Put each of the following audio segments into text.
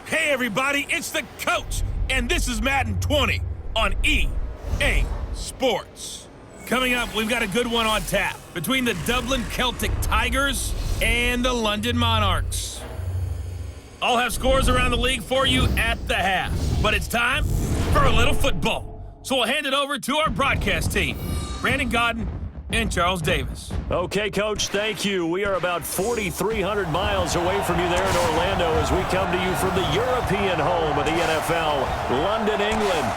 Hey everybody, it's the coach, and this is Madden 20 on EA Sports. Coming up, we've got a good one on tap between the Dublin Celtic Tigers and the London Monarchs. I'll have scores around the league for you at the half, but it's time for a little football. So we'll hand it over to our broadcast team, Brandon Godden and Charles Davis. Okay, Coach, thank you. We are about 4,300 miles away from you there in Orlando as we come to you from the European home of the NFL, London, England.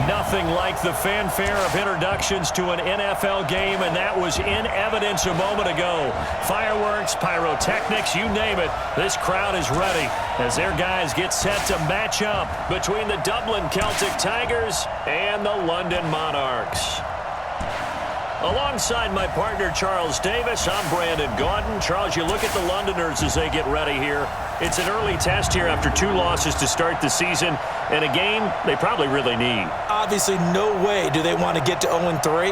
Nothing like the fanfare of introductions to an NFL game, and that was in evidence a moment ago. Fireworks, pyrotechnics, you name it. This crowd is ready as their guys get set to match up between the Dublin Celtic Tigers and the London Monarchs. Alongside my partner, Charles Davis, I'm Brandon Godden. Charles, you look at the Londoners as they get ready here. It's an early test here after 2 losses to start the season, and a game they probably really need. Obviously, no way do they want to get to 0-3.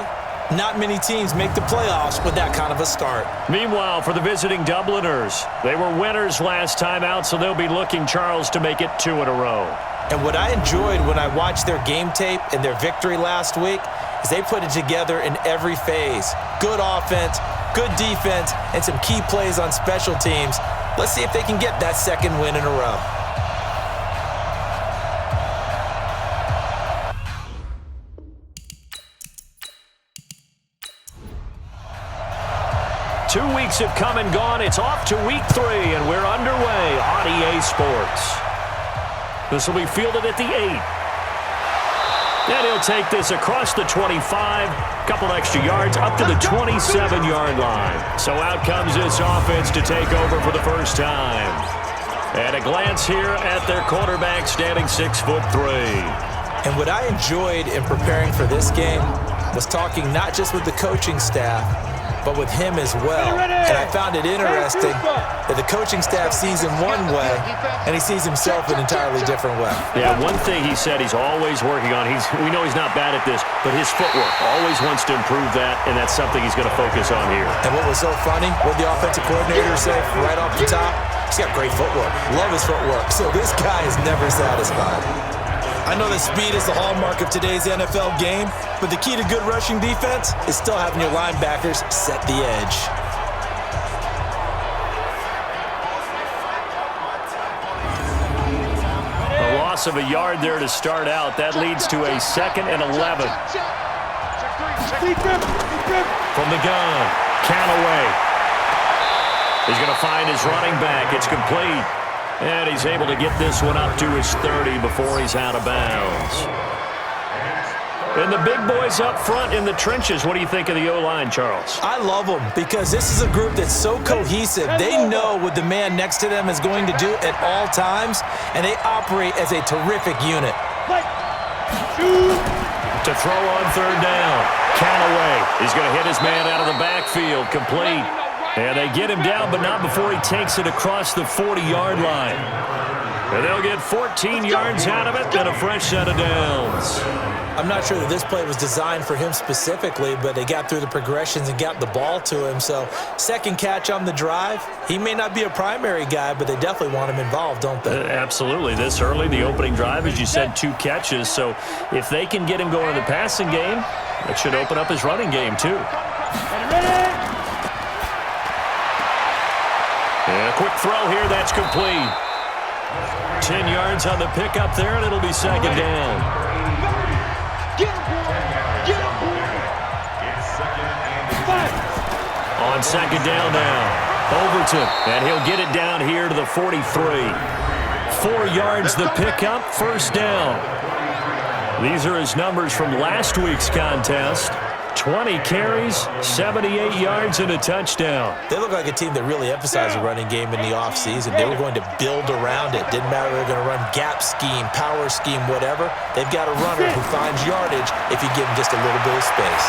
Not many teams make the playoffs with that kind of a start. Meanwhile, for the visiting Dubliners, they were winners last time out, so they'll be looking, Charles, to make it 2 in a row. And what I enjoyed when I watched their game tape and their victory last week is they put it together in every phase. Good offense, good defense, and some key plays on special teams. Let's see if they can get that second win in a row. Two weeks have come and gone. It's off to week 3, and we're underway on EA Sports. This will be fielded at the 8. And he'll take this across the 25, couple extra yards, up to the 27-yard line. So out comes this offense to take over for the first time. And a glance here at their quarterback, standing 6'3". And what I enjoyed in preparing for this game was talking not just with the coaching staff, but with him as well. And I found it interesting that the coaching staff sees him one way, and he sees himself an entirely different way. Yeah, one thing he said he's always working on, we know he's not bad at this, but his footwork, always wants to improve that, and that's something he's going to focus on here. And what was so funny, what the offensive coordinator said right off the top, he's got great footwork. Love his footwork. So this guy is never satisfied. I know that speed is the hallmark of today's NFL game, but the key to good rushing defense is still having your linebackers set the edge. A loss of a yard there to start out. That leads to a 2nd and 11. From the gun, Callaway. He's going to find his running back. It's complete. And he's able to get this one up to his 30 before he's out of bounds. And the big boys up front in the trenches. What do you think of the O-line, Charles? I love them because this is a group that's so cohesive. They know what the man next to them is going to do at all times, and they operate as a terrific unit. To throw on 3rd down. Callaway is going to hit his man out of the backfield. Complete. And they get him down, but not before he takes it across the 40-yard line. And they'll get 14 yards out of it and a fresh set of downs. I'm not sure that this play was designed for him specifically, but they got through the progressions and got the ball to him. So, second catch on the drive. He may not be a primary guy, but they definitely want him involved, don't they? Absolutely. This early, the opening drive, as you said, 2 catches. So, if they can get him going in the passing game, that should open up his running game, too. And a quick throw here, that's complete. 10 yards on the pickup there, and it'll be 2nd down. On 2nd down now, Overton, and he'll get it down here to the 43. 4 yards the pickup, 1st down. These are his numbers from last week's contest. 20 carries, 78 yards, and a touchdown. They look like a team that really emphasized the running game in the offseason. They were going to build around it. Didn't matter if they were going to run gap scheme, power scheme, whatever. They've got a runner who finds yardage if you give him just a little bit of space.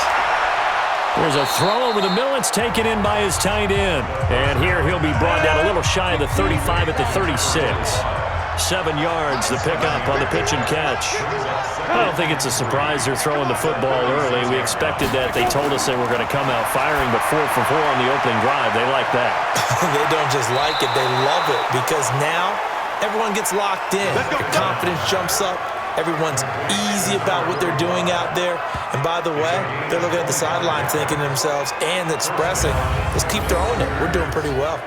There's a throw over the middle. It's taken in by his tight end. And here he'll be brought down a little shy of the 35 at the 36. 7 yards, the pickup on the pitch and catch. I don't think it's a surprise they're throwing the football early. We expected that. They told us they were going to come out firing, but 4 for 4 on the opening drive. They like that. They don't just like it. They love it because now everyone gets locked in. Your confidence jumps up. Everyone's easy about what they're doing out there. And by the way, they're looking at the sideline thinking to themselves and expressing, let's keep throwing it. We're doing pretty well.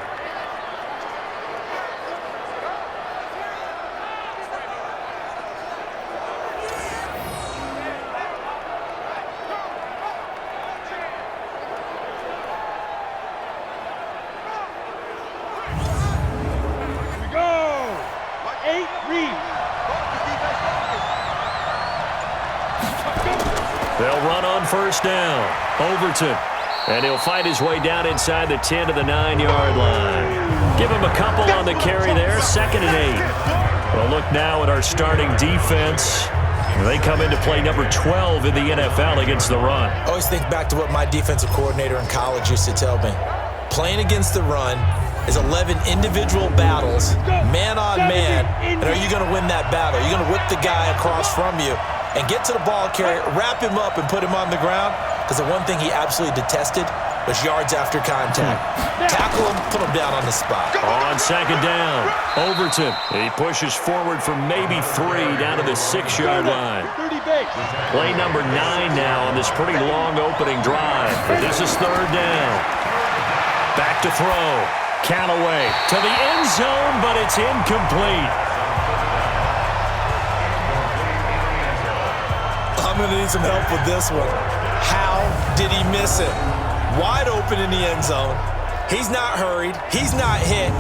They'll run on first down. Overton. And he'll fight his way down inside the 10 to the 9-yard line. Give him a couple on the carry there. 2nd and 8. Well, look now at our starting defense. They come into play number 12 in the NFL against the run. I always think back to what my defensive coordinator in college used to tell me. Playing against the run is 11 individual battles, man on man. And are you going to win that battle? You're going to whip the guy across from you and get to the ball carrier, wrap him up, and put him on the ground. Because the one thing he absolutely detested was yards after contact. Tackle him, put him down on the spot. On 2nd down, Overton. He pushes forward for maybe 3 down to the 6-yard line. Play number 9 now on this pretty long opening drive. But this is 3rd down. Back to throw. Callaway to the end zone, but it's incomplete. I'm going to need some help with this one. How did he miss it? Wide open in the end zone. He's not hurried. He's not hit.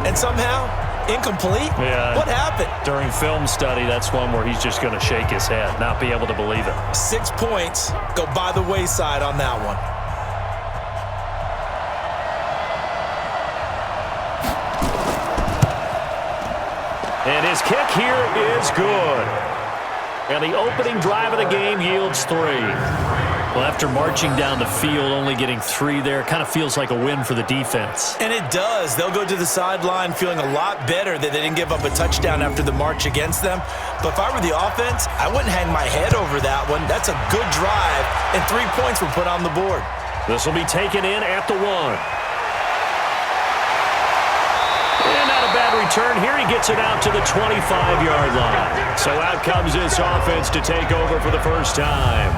And somehow, incomplete? Yeah. What happened? During film study, that's one where he's just going to shake his head, not be able to believe it. 6 points go by the wayside on that one. And his kick here is good. And the opening drive of the game yields 3. Well, after marching down the field, only getting 3 there, kind of feels like a win for the defense. And it does. They'll go to the sideline feeling a lot better that they didn't give up a touchdown after the march against them. But if I were the offense, I wouldn't hang my head over that one. That's a good drive, and 3 points were put on the board. This will be taken in at the 1. And not a bad return here. He gets it out to the 25-yard line. So out comes this offense to take over for the first time.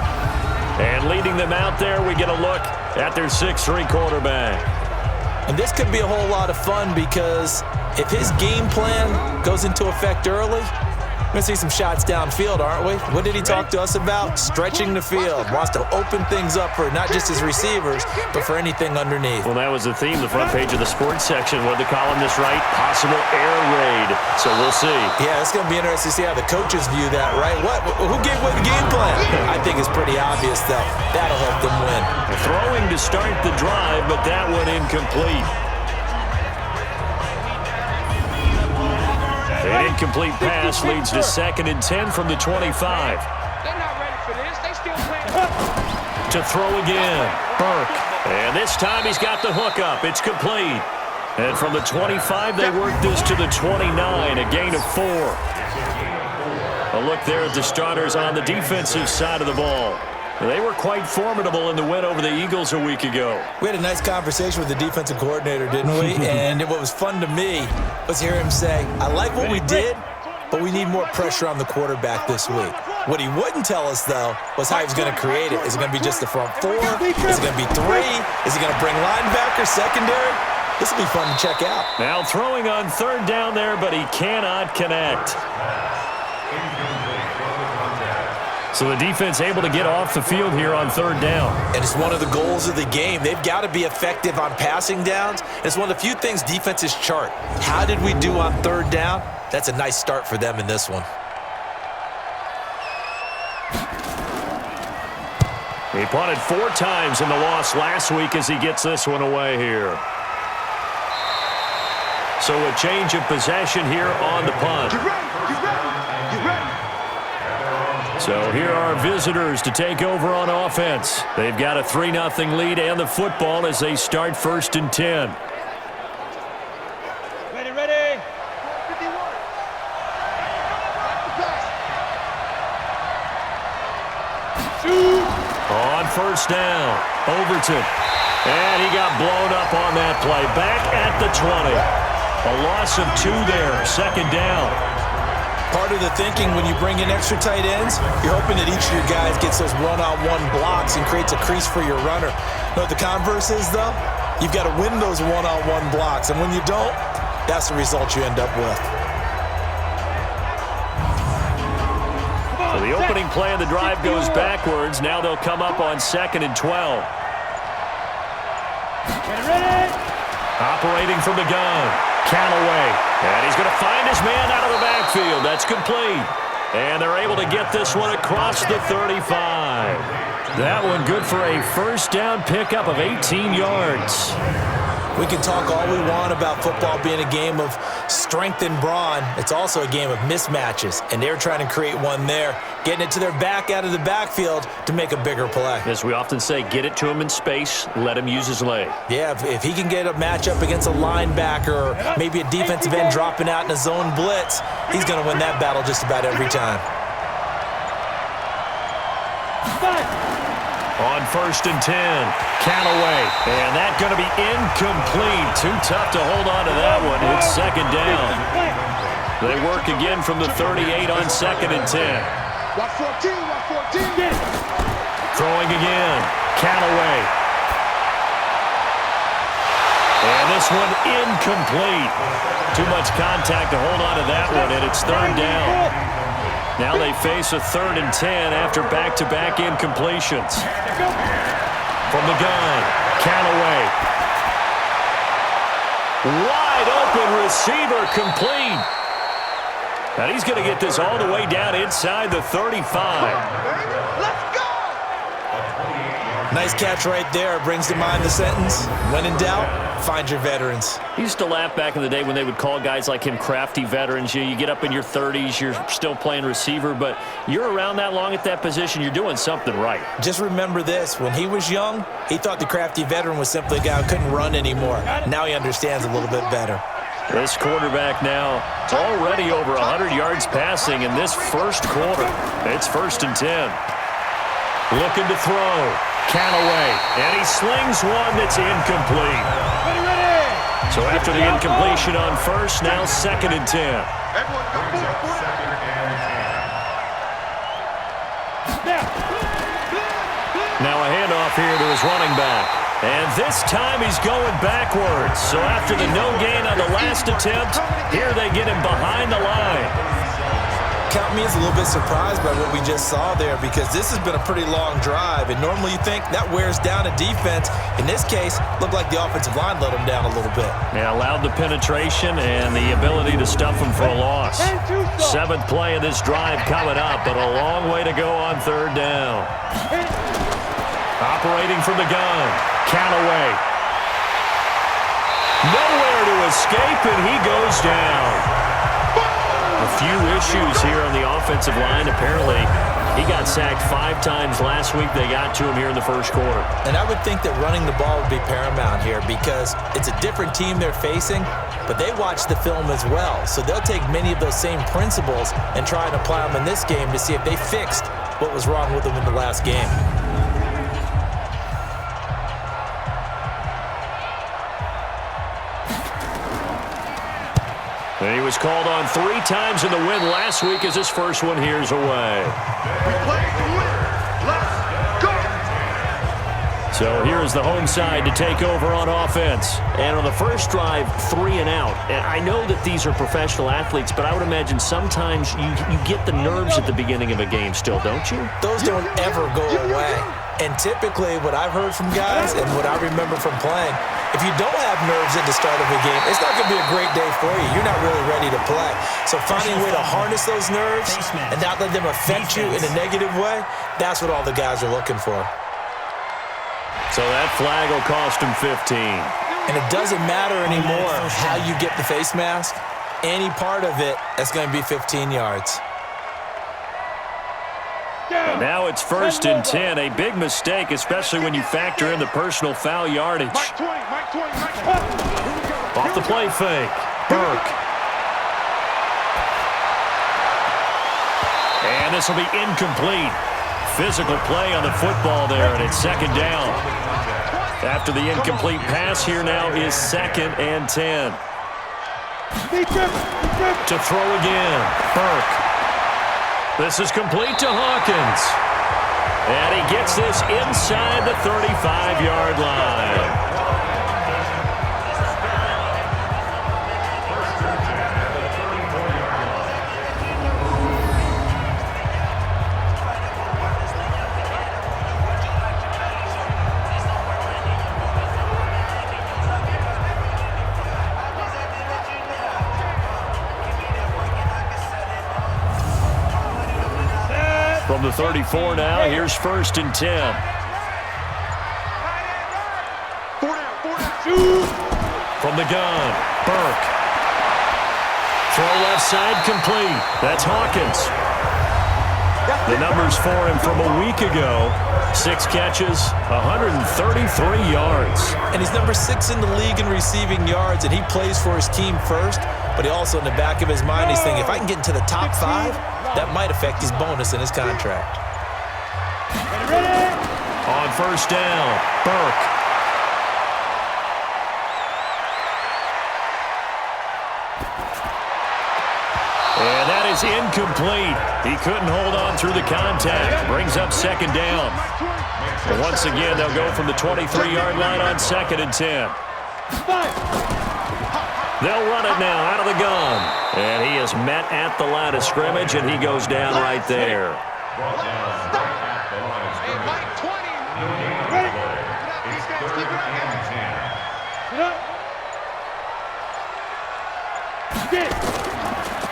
And leading them out there, we get a look at their 6'3" quarterback. And this could be a whole lot of fun because if his game plan goes into effect early, we're going to see some shots downfield, aren't we? What did he talk to us about? Stretching the field. Wants to open things up for not just his receivers, but for anything underneath. Well, that was the theme, the front page of the sports section. What the columnist write? Possible air raid. So we'll see. Yeah, it's going to be interesting to see how the coaches view that, right? Who gave away the game plan? I think it's pretty obvious, though. That'll help them win. Throwing to start the drive, but that one incomplete. An incomplete pass leads to 2nd and 10 from the 25. They're not ready for this. They still playing. To throw again, Burke. And this time he's got the hook up. It's complete. And from the 25, they work this to the 29, a gain of 4. A look there at the starters on the defensive side of the ball. They were quite formidable in the win over the Eagles a week ago. We had a nice conversation with the defensive coordinator, didn't we? And what was fun to me was hear him say, I like what we did, but we need more pressure on the quarterback this week. What he wouldn't tell us, though, was how he was going to create it. Is it going to be just the front 4? Is it going to be 3? Is he going to bring linebacker, secondary? This will be fun to check out. Now throwing on 3rd down there, but he cannot connect. So the defense able to get off the field here on 3rd down. And it's one of the goals of the game. They've got to be effective on passing downs. It's one of the few things defenses chart. How did we do on 3rd down? That's a nice start for them in this one. He punted 4 times in the loss last week as he gets this one away here. So a change of possession here on the punt. So here are visitors to take over on offense. They've got a 3-0 lead and the football as they start 1st and 10. Ready. On 1st down, Overton. And he got blown up on that play. Back at the 20. A loss of 2 there, second down. Part of the thinking when you bring in extra tight ends, you're hoping that each of your guys gets those one-on-one blocks and creates a crease for your runner. You know what the converse is, though? You've got to win those one-on-one blocks, and when you don't, that's the result you end up with. So the opening play of the drive goes backwards. Now they'll come up on 2nd and 12. Operating from the gun, Callaway. And he's going to find his man out of the backfield. That's complete. And they're able to get this one across the 35. That one good for a first down pickup of 18 yards. We can talk all we want about football being a game of strength and brawn. It's also a game of mismatches, and they're trying to create one there, getting it to their back out of the backfield to make a bigger play. As we often say, get it to him in space, let him use his leg. Yeah, if he can get a matchup against a linebacker or maybe a defensive end dropping out in a zone blitz, he's going to win that battle just about every time. On 1st and 10, Callaway. And that's going to be incomplete. Too tough to hold on to that one. It's second down. They work again from the 38 on 2nd and 10. Watch 14, watch 14. Throwing again, Callaway. And this one incomplete. Too much contact to hold on to that one, and it's 3rd down. Now they face a 3rd and 10 after back-to-back incompletions. From the gun, Callaway. Wide open receiver complete. And he's going to get this all the way down inside the 35. Let's go! Nice catch right there. Brings to mind the sentence, when in doubt, find your veterans. I used to laugh back in the day when they would call guys like him crafty veterans. You get up in your 30s, you're still playing receiver, but you're around that long at that position, you're doing something right. Just remember this. When he was young, he thought the crafty veteran was simply a guy who couldn't run anymore. Now he understands a little bit better. This quarterback now already over 100 yards passing in this first quarter. It's 1st and 10. Looking to throw. Callaway, and he slings one that's incomplete. So after the incompletion on 1st, now 2nd and 10. Now a handoff here to his running back. And this time he's going backwards. So after the no gain on the last attempt, here they get him behind the line. Count me as a little bit surprised by what we just saw there, because this has been a pretty long drive, and normally you think that wears down a defense. In this case, looked like the offensive line let them down a little bit. Yeah, allowed the penetration and the ability to stuff them for a loss. 7th play of this drive coming up, but a long way to go on 3rd down. Operating from the gun, Callaway. Nowhere to escape, and he goes down. A few issues here on the offensive line. Apparently, he got sacked 5 times last week. They got to him here in the first quarter. And I would think that running the ball would be paramount here, because it's a different team they're facing, but they watch the film as well. So they'll take many of those same principles and try and apply them in this game to see if they fixed what was wrong with them in the last game. And he was called on 3 times in the win last week, as his first one here's away. We play to win. Let's go! So here's the home side to take over on offense. And on the first drive, 3 and out. And I know that these are professional athletes, but I would imagine sometimes you get the nerves at the beginning of a game still, don't you? Those don't ever go away. And typically what I've heard from guys and what I remember from playing, if you don't have nerves at the start of a game, it's not going to be a great day for you. You're not really ready to play. So finding a way to harness those nerves and not let them affect you in a negative way, that's what all the guys are looking for. So that flag will cost him 15. And it doesn't matter anymore how you get the face mask. Any part of it, that's going to be 15 yards. Now it's 1st and 10. A big mistake, especially when you factor in the personal foul yardage. Mike 20, Mike 20, Mike 20. Off the play fake. Burke. And this will be incomplete. Physical play on the football there, and it's 2nd down. After the incomplete pass, here now is 2nd and 10. To throw again, Burke. This is complete to Hawkins. And he gets this inside the 35-yard line. From the 34 now, here's 1st and 10. From the gun, Burke. Throw left side complete. That's Hawkins. The numbers for him from a week ago. 6 catches, 133 yards. And he's number 6 in the league in receiving yards, and he plays for his team first. But he also, in the back of his mind, he's thinking, if I can get into the top 5, that might affect his bonus in his contract. On 1st down, Burke. And that is incomplete. He couldn't hold on through the contact. Brings up 2nd down. And once again, they'll go from the 23-yard line on 2nd and 10. They'll run it now out of the gun. And he is met at the line of scrimmage, and he goes down right there.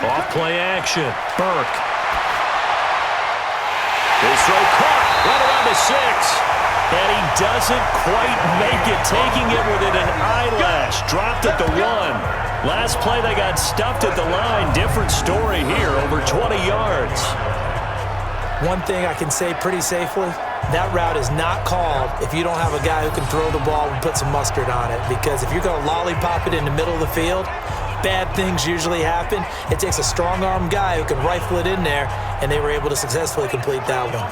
Off play action. Burke. His throw caught right around the 6. And he doesn't quite make it, taking it within an eyelash. Dropped at the 1. Last play, they got stuffed at the line. Different story here, over 20 yards. One thing I can say pretty safely, that route is not called if you don't have a guy who can throw the ball and put some mustard on it. Because if you're going to lollipop it in the middle of the field, bad things usually happen. It takes a strong-arm guy who can rifle it in there, and they were able to successfully complete that one.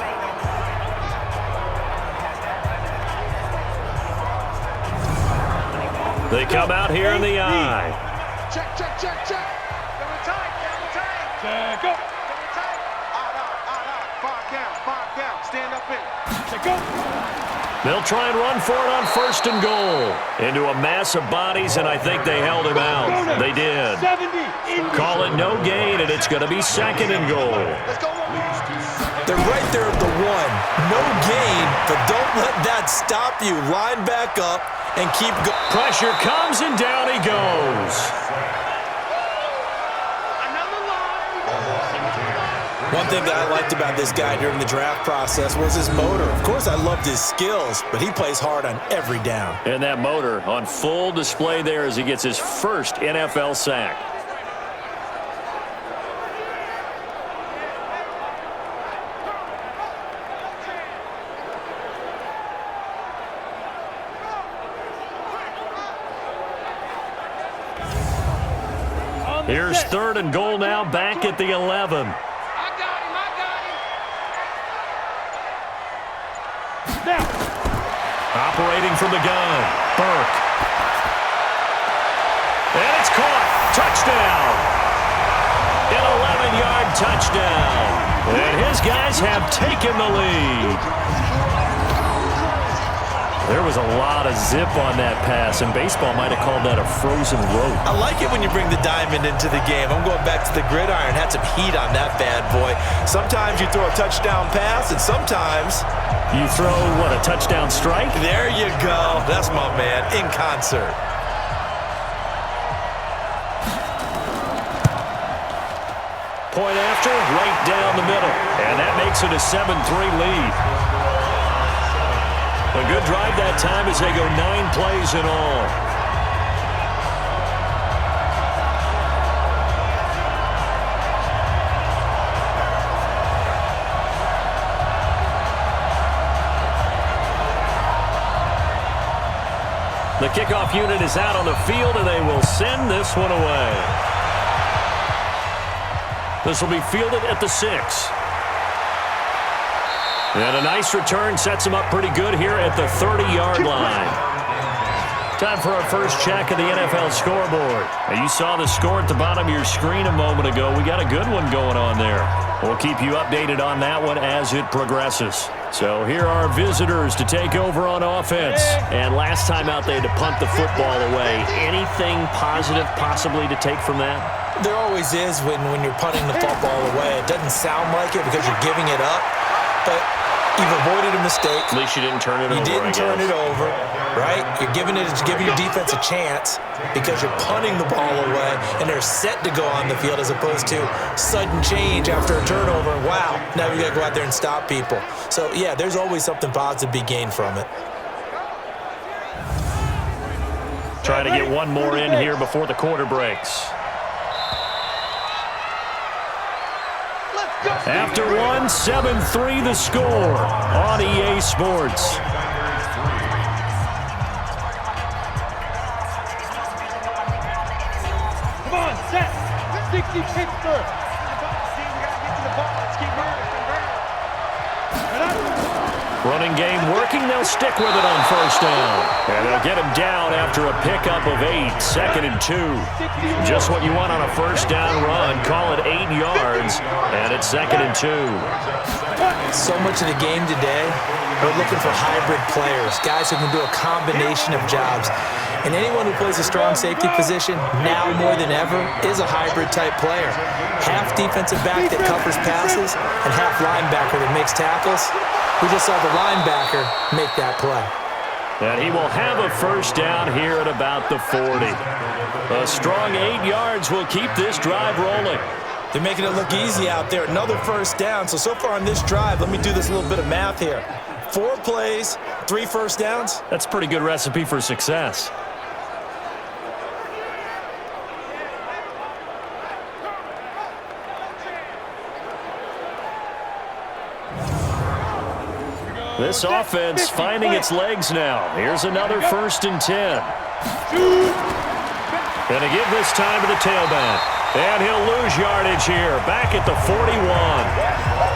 They come out here in the eye. Check. Double time. Check up. Double time. Five down. Stand up in. Check up. They'll try and run for it on 1st and goal. Into a mass of bodies, and I think they held him out. They did. 70. Call it no gain, and it's going to be 2nd and goal. Let's go. They're right there at the 1. No gain, but don't let that stop you. Line back up and keep going. Pressure comes, and down he goes. One thing that I liked about this guy during the draft process was his motor. Of course, I loved his skills, but he plays hard on every down. And that motor on full display there as he gets his first NFL sack. Here's 3rd and goal now, back at the 11. I got him. Now. Operating from the gun, Burke. And it's caught. Touchdown. An 11-yard touchdown. And his guys have taken the lead. There was a lot of zip on that pass, and baseball might have called that a frozen rope. I like it when you bring the diamond into the game. I'm going back to the gridiron. Had some heat on that bad boy. Sometimes you throw a touchdown pass, and sometimes you throw, what, a touchdown strike? There you go. That's my man, in concert. Point after, right down the middle. And that makes it a 7-3 lead. A good drive that time as they go 9 plays in all. The kickoff unit is out on the field, and they will send this one away. This will be fielded at the 6. And a nice return sets him up pretty good here at the 30-yard line. Time for our first check of the NFL scoreboard. Now, you saw the score at the bottom of your screen a moment ago. We got a good one going on there. We'll keep you updated on that one as it progresses. So here are visitors to take over on offense. And last time out, they had to punt the football away. Anything positive possibly to take from that? There always is when you're punting the football away. It doesn't sound like it because you're giving it up, but you've avoided a mistake. At least you didn't turn it over. You didn't turn it over, right? You're giving your defense a chance because you're punting the ball away, and they're set to go on the field as opposed to sudden change after a turnover. And wow, now we got to go out there and stop people. So, yeah, there's always something positive to be gained from it. Trying to get one more in here before the quarter breaks. After one, 7-3 the score on EA Sports. Come on, set. 60 Pittsburgh. We got to get to the ball. Let's keep moving. Running game working. They'll stick with it on first down. And they'll get him down after a pickup of 8, 2nd and 2. Just what you want on a first down run. Call it 8 yards, and it's 2nd and 2. So much of the game today, we're looking for hybrid players, guys who can do a combination of jobs. And anyone who plays a strong safety position, now more than ever, is a hybrid-type player. Half defensive back that covers passes and half linebacker that makes tackles. We just saw the linebacker make that play. And he will have a first down here at about the 40. A strong 8 yards will keep this drive rolling. They're making it look easy out there. Another first down. So far on this drive, let me do this little bit of math here. 4 plays, 3 first downs. That's a pretty good recipe for success. This offense finding its legs now. Here's another 1st and 10. Gonna give this time to the tailback. And he'll lose yardage here. Back at the 41.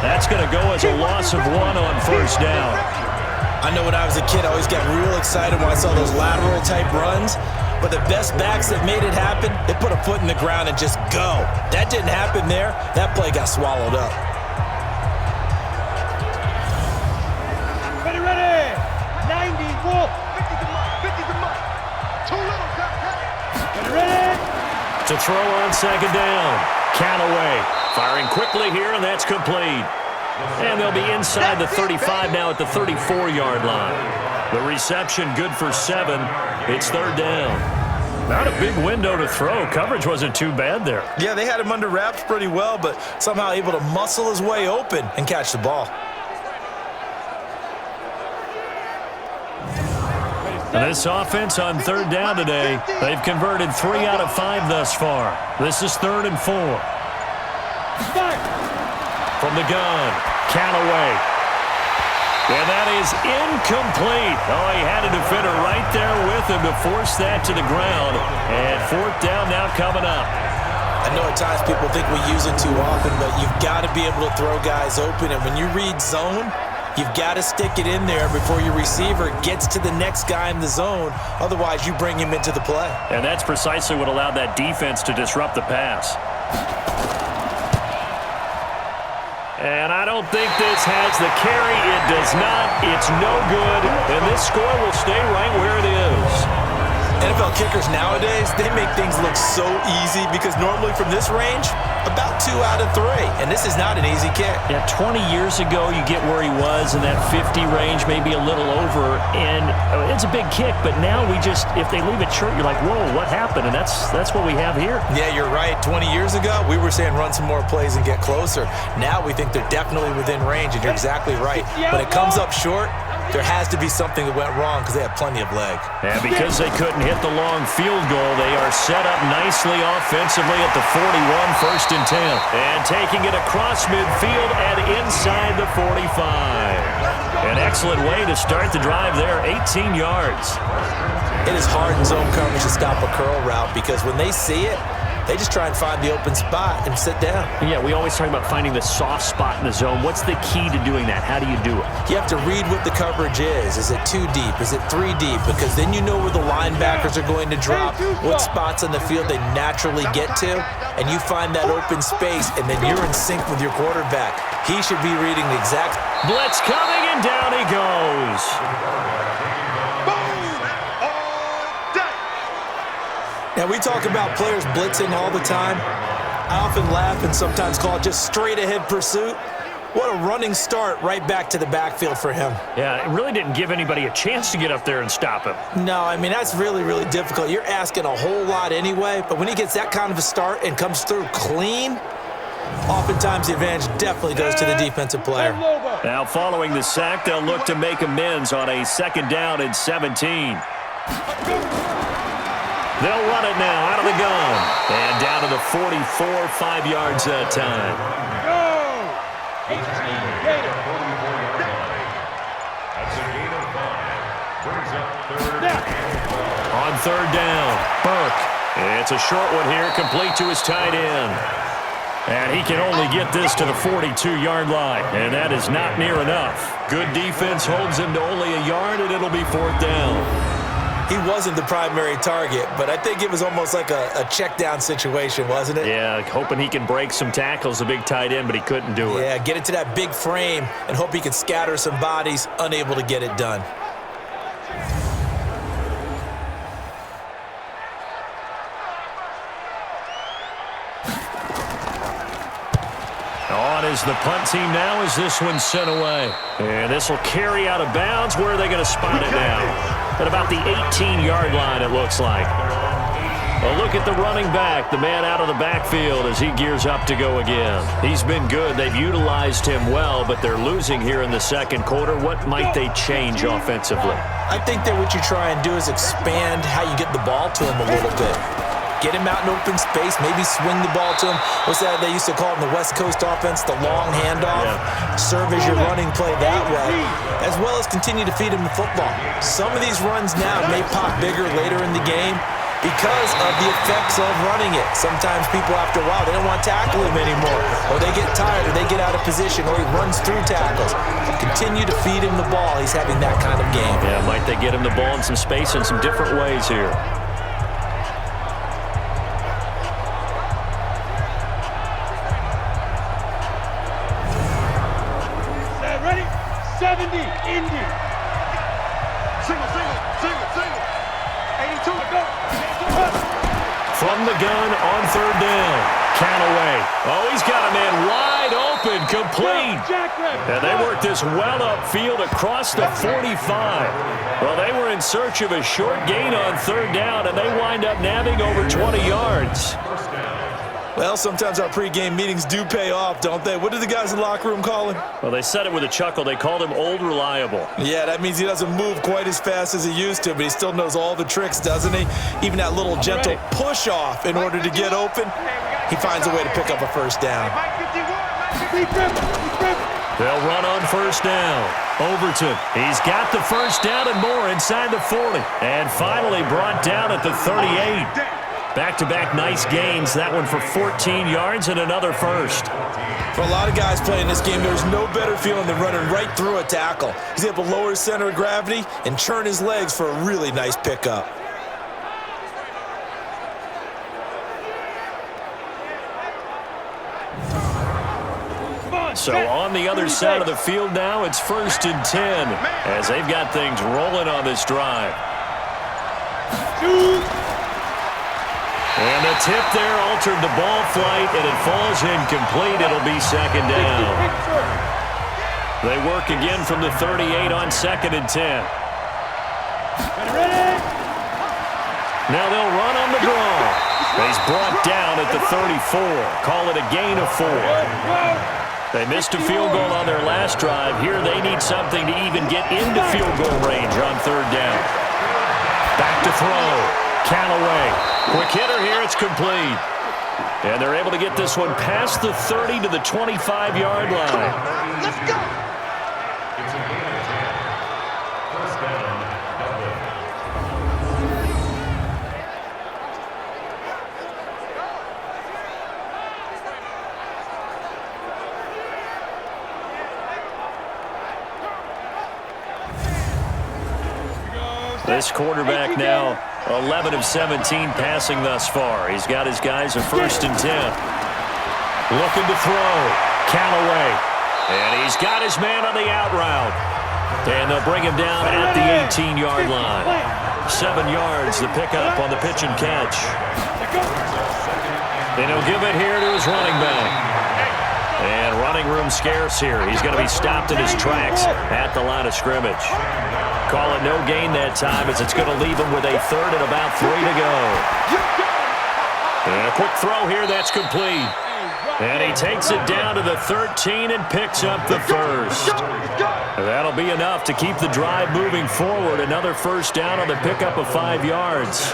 That's going to go as a loss of 1 on first down. I know when I was a kid, I always got real excited when I saw those lateral-type runs. But the best backs that made it happen, they put a foot in the ground and just go. That didn't happen there. That play got swallowed up. Ready. 90, Wolf. 50 to Mike. 50 to Mike. Too little, ready. To throw on 2nd down. Callaway firing quickly here, and that's complete. And they'll be inside the 35 now at the 34-yard line. The reception good for 7. It's 3rd down. Not a big window to throw. Coverage wasn't too bad there. Yeah, they had him under wraps pretty well, but somehow able to muscle his way open and catch the ball. This offense on 3rd down today, they've converted 3 out of 5 thus far. This is 3rd and 4. From the gun, Callaway. And that is incomplete. Oh, he had a defender right there with him to force that to the ground. And 4th down now coming up. I know at times people think we use it too often, but you've got to be able to throw guys open. And when you read zone, you've got to stick it in there before your receiver gets to the next guy in the zone. Otherwise, you bring him into the play. And that's precisely what allowed that defense to disrupt the pass. And I don't think this has the carry. It does not. It's no good. And this score will stay right where it is. NFL kickers nowadays, they make things look so easy because normally from this range, about 2 out of 3. And this is not an easy kick. Yeah, 20 years ago, you get where he was in that 50 range, maybe a little over. And it's a big kick, but now we just, if they leave it short, you're like, whoa, what happened? And that's what we have here. Yeah, you're right. 20 years ago, we were saying run some more plays and get closer. Now we think they're definitely within range, and you're exactly right. When it comes up short, there has to be something that went wrong because they have plenty of leg. And because they couldn't hit the long field goal, they are set up nicely offensively at the 41, 1st and 10. And taking it across midfield and inside the 45. An excellent way to start the drive there, 18 yards. It is hard in zone coverage to stop a curl route because when they see it, They just try and find the open spot and sit down. Yeah, we always talk about finding the soft spot in the zone. What's the key to doing that? How do you do it? You have to read what the coverage is. Is it 2 deep? Is it 3 deep? Because then you know where the linebackers are going to drop, what spots on the field they naturally get to, and you find that open space, and then you're in sync with your quarterback. He should be reading the exact... Blitz coming, and down he goes. Now, we talk about players blitzing all the time. I often laugh and sometimes call it just straight-ahead pursuit. What a running start right back to the backfield for him. Yeah, it really didn't give anybody a chance to get up there and stop him. No, I mean, that's really, really difficult. You're asking a whole lot anyway, but when he gets that kind of a start and comes through clean, oftentimes the advantage definitely goes to the defensive player. Now, following the sack, they'll look to make amends on a 2nd down and 17. They'll run it now out of the gun. And down to the 44, 5 yards that time. Go! 18 Gator. That's a gain of 5. Brings up 3rd. On 3rd down, Burke. It's a short one here, complete to his tight end. And he can only get this to the 42-yard line, and that is not near enough. Good defense holds him to only a yard, and it'll be 4th down. He wasn't the primary target, but I think it was almost like a check down situation, wasn't it? Yeah, hoping he can break some tackles, the big tight end, but he couldn't do it. Yeah, get it to that big frame and hope he can scatter some bodies, unable to get it done. On is the punt team now as this one's sent away. And this will carry out of bounds. Where are they going to spot it now? At about the 18-yard line, it looks like. A look at the running back, the man out of the backfield as he gears up to go again. He's been good. They've utilized him well, but they're losing here in the 2nd quarter. What might they change offensively? I think that what you try and do is expand how you get the ball to him a little bit. Get him out in open space, maybe swing the ball to him. What's that they used to call it in the West Coast offense, the long handoff? Yeah. Serve as your running play that way, as well as continue to feed him the football. Some of these runs now may pop bigger later in the game because of the effects of running it. Sometimes people, after a while, they don't want to tackle him anymore, or they get tired, or they get out of position, or he runs through tackles. Continue to feed him the ball. He's having that kind of game. Yeah, might they get him the ball in some space in some different ways here. Ready? 70, Indy. Single. 82. Go. From the gun on 3rd down. Callaway. Oh, he's got a man wide open, complete. And they worked this well upfield across the 45. Well, they were in search of a short gain on 3rd down, and they wind up nabbing over 20 yards. Well, sometimes our pregame meetings do pay off, don't they? What did the guys in the locker room call him? Well, they said it with a chuckle. They called him Old Reliable. Yeah, that means he doesn't move quite as fast as he used to, but he still knows all the tricks, doesn't he? Even that little gentle push-off in order to get open, he finds a way to pick up a 1st down. They'll run on 1st down. Overton, he's got the 1st down and more inside the 40. And finally brought down at the 38. Back-to-back nice gains. That one for 14 yards and another 1st. For a lot of guys playing this game, there's no better feeling than running right through a tackle. He's able to lower his center of gravity and churn his legs for a really nice pickup. So on the other side of the field now, it's 1st and 10 as they've got things rolling on this drive. And the tip there altered the ball flight, and it falls incomplete. It'll be 2nd down. They work again from the 38 on 2nd and 10. Now they'll run on the draw. He's brought down at the 34. Call it a gain of 4. They missed a field goal on their last drive. Here they need something to even get into field goal range on 3rd down. Back to throw. Callaway. Quick hitter here. It's complete. And they're able to get this one past the 30 to the 25-yard line. Let's go. It's a gain of 10. 1st down, Dublin. This quarterback now 11 of 17 passing thus far. He's got his guys a 1st and 10. Looking to throw. Callaway. And he's got his man on the out route. And they'll bring him down at the 18-yard line. 7 yards, the pickup on the pitch and catch. And he'll give it here to his running back. And running room scarce here. He's going to be stopped in his tracks at the line of scrimmage. Call it no gain that time as it's going to leave him with a 3rd and about 3 to go. And a quick throw here, that's complete. And he takes it down to the 13 and picks up the 1st. That'll be enough to keep the drive moving forward. Another 1st down on the pickup of 5 yards.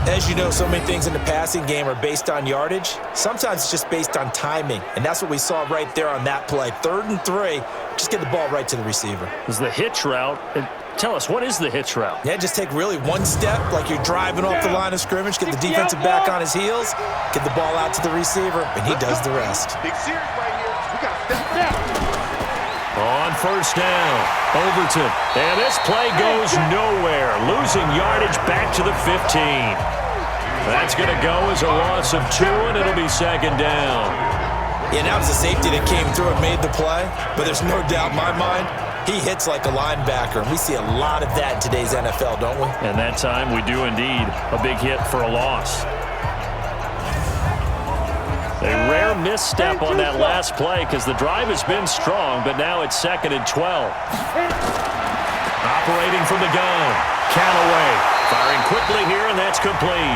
As you know, so many things in the passing game are based on yardage. Sometimes it's just based on timing, and that's what we saw right there on that play. 3rd and 3, just get the ball right to the receiver. This is the hitch route. Tell us, what is the hitch route? Yeah, just take really one step like you're driving off the line of scrimmage, get the defensive back on his heels, get the ball out to the receiver, and he does the rest. Big series right here. We got to step down. On 1st down, Overton. And this play goes nowhere. Losing yardage back to the 15. That's going to go as a loss of 2, and it'll be 2nd down. Yeah, now it's the safety that came through and made the play, but there's no doubt in my mind, he hits like a linebacker, and we see a lot of that in today's NFL, don't we? And that time we do indeed. A big hit for a loss. A rare misstep on that last play because the drive has been strong, but now it's 2nd and 12. Operating from the gun, Callaway firing quickly here, and that's complete.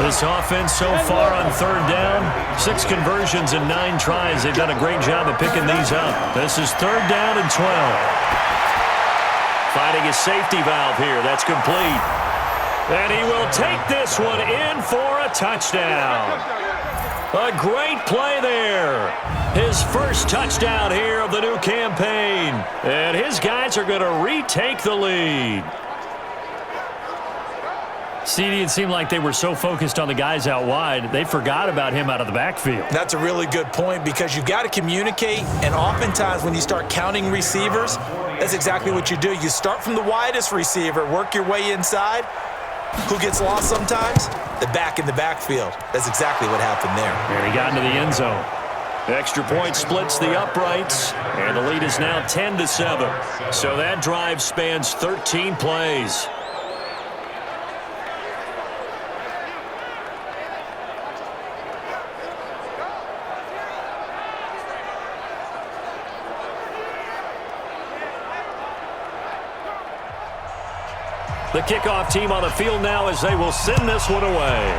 This offense so far on 3rd down, 6 conversions and 9 tries. They've done a great job of picking these up. This is 3rd down and 12. Finding his safety valve here. That's complete. And he will take this one in for a touchdown. A great play there. His 1st touchdown here of the new campaign. And his guys are going to retake the lead. CD, it seemed like they were so focused on the guys out wide, they forgot about him out of the backfield. That's a really good point because you've got to communicate, and oftentimes when you start counting receivers, that's exactly what you do. You start from the widest receiver, work your way inside. Who gets lost sometimes? The back in the backfield. That's exactly what happened there. And he got into the end zone. The extra point splits the uprights, and the lead is now 10-7. So that drive spans 13 plays. The kickoff team on the field now as they will send this one away.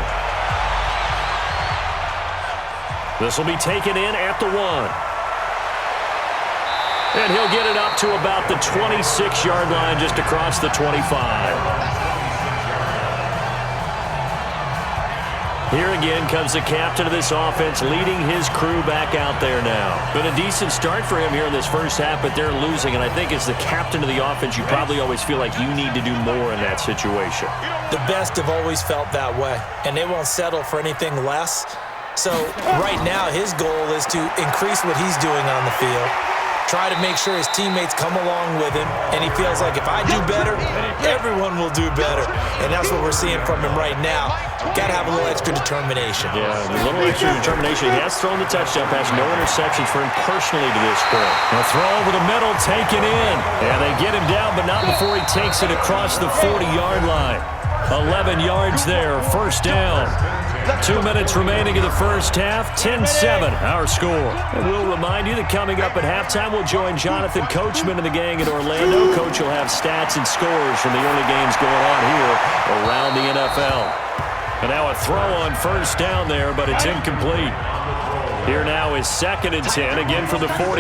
This will be taken in at the 1. And he'll get it up to about the 26-yard line just across the 25. Here again comes the captain of this offense leading his crew back out there now. Been a decent start for him here in this 1st half, but they're losing. And I think as the captain of the offense, you probably always feel like you need to do more in that situation. The best have always felt that way, and they won't settle for anything less. So right now his goal is to increase what he's doing on the field, try to make sure his teammates come along with him, and he feels like if I do better, everyone will do better. And that's what we're seeing from him right now. Got to have a little extra determination. Yeah, a little extra determination. He has thrown the touchdown pass. No interceptions for him personally to this point. A throw over the middle, taken in. And they get him down, but not before he takes it across the 40-yard line. 11 yards there, 1st down. 2 minutes remaining in the 1st half, 10-7, our score. And we'll remind you that coming up at halftime, we'll join Jonathan Coachman and the gang in Orlando. Coach will have stats and scores from the early games going on here around the NFL. And now a throw on 1st down there, but it's incomplete. Here now is 2nd and 10, again for the 41.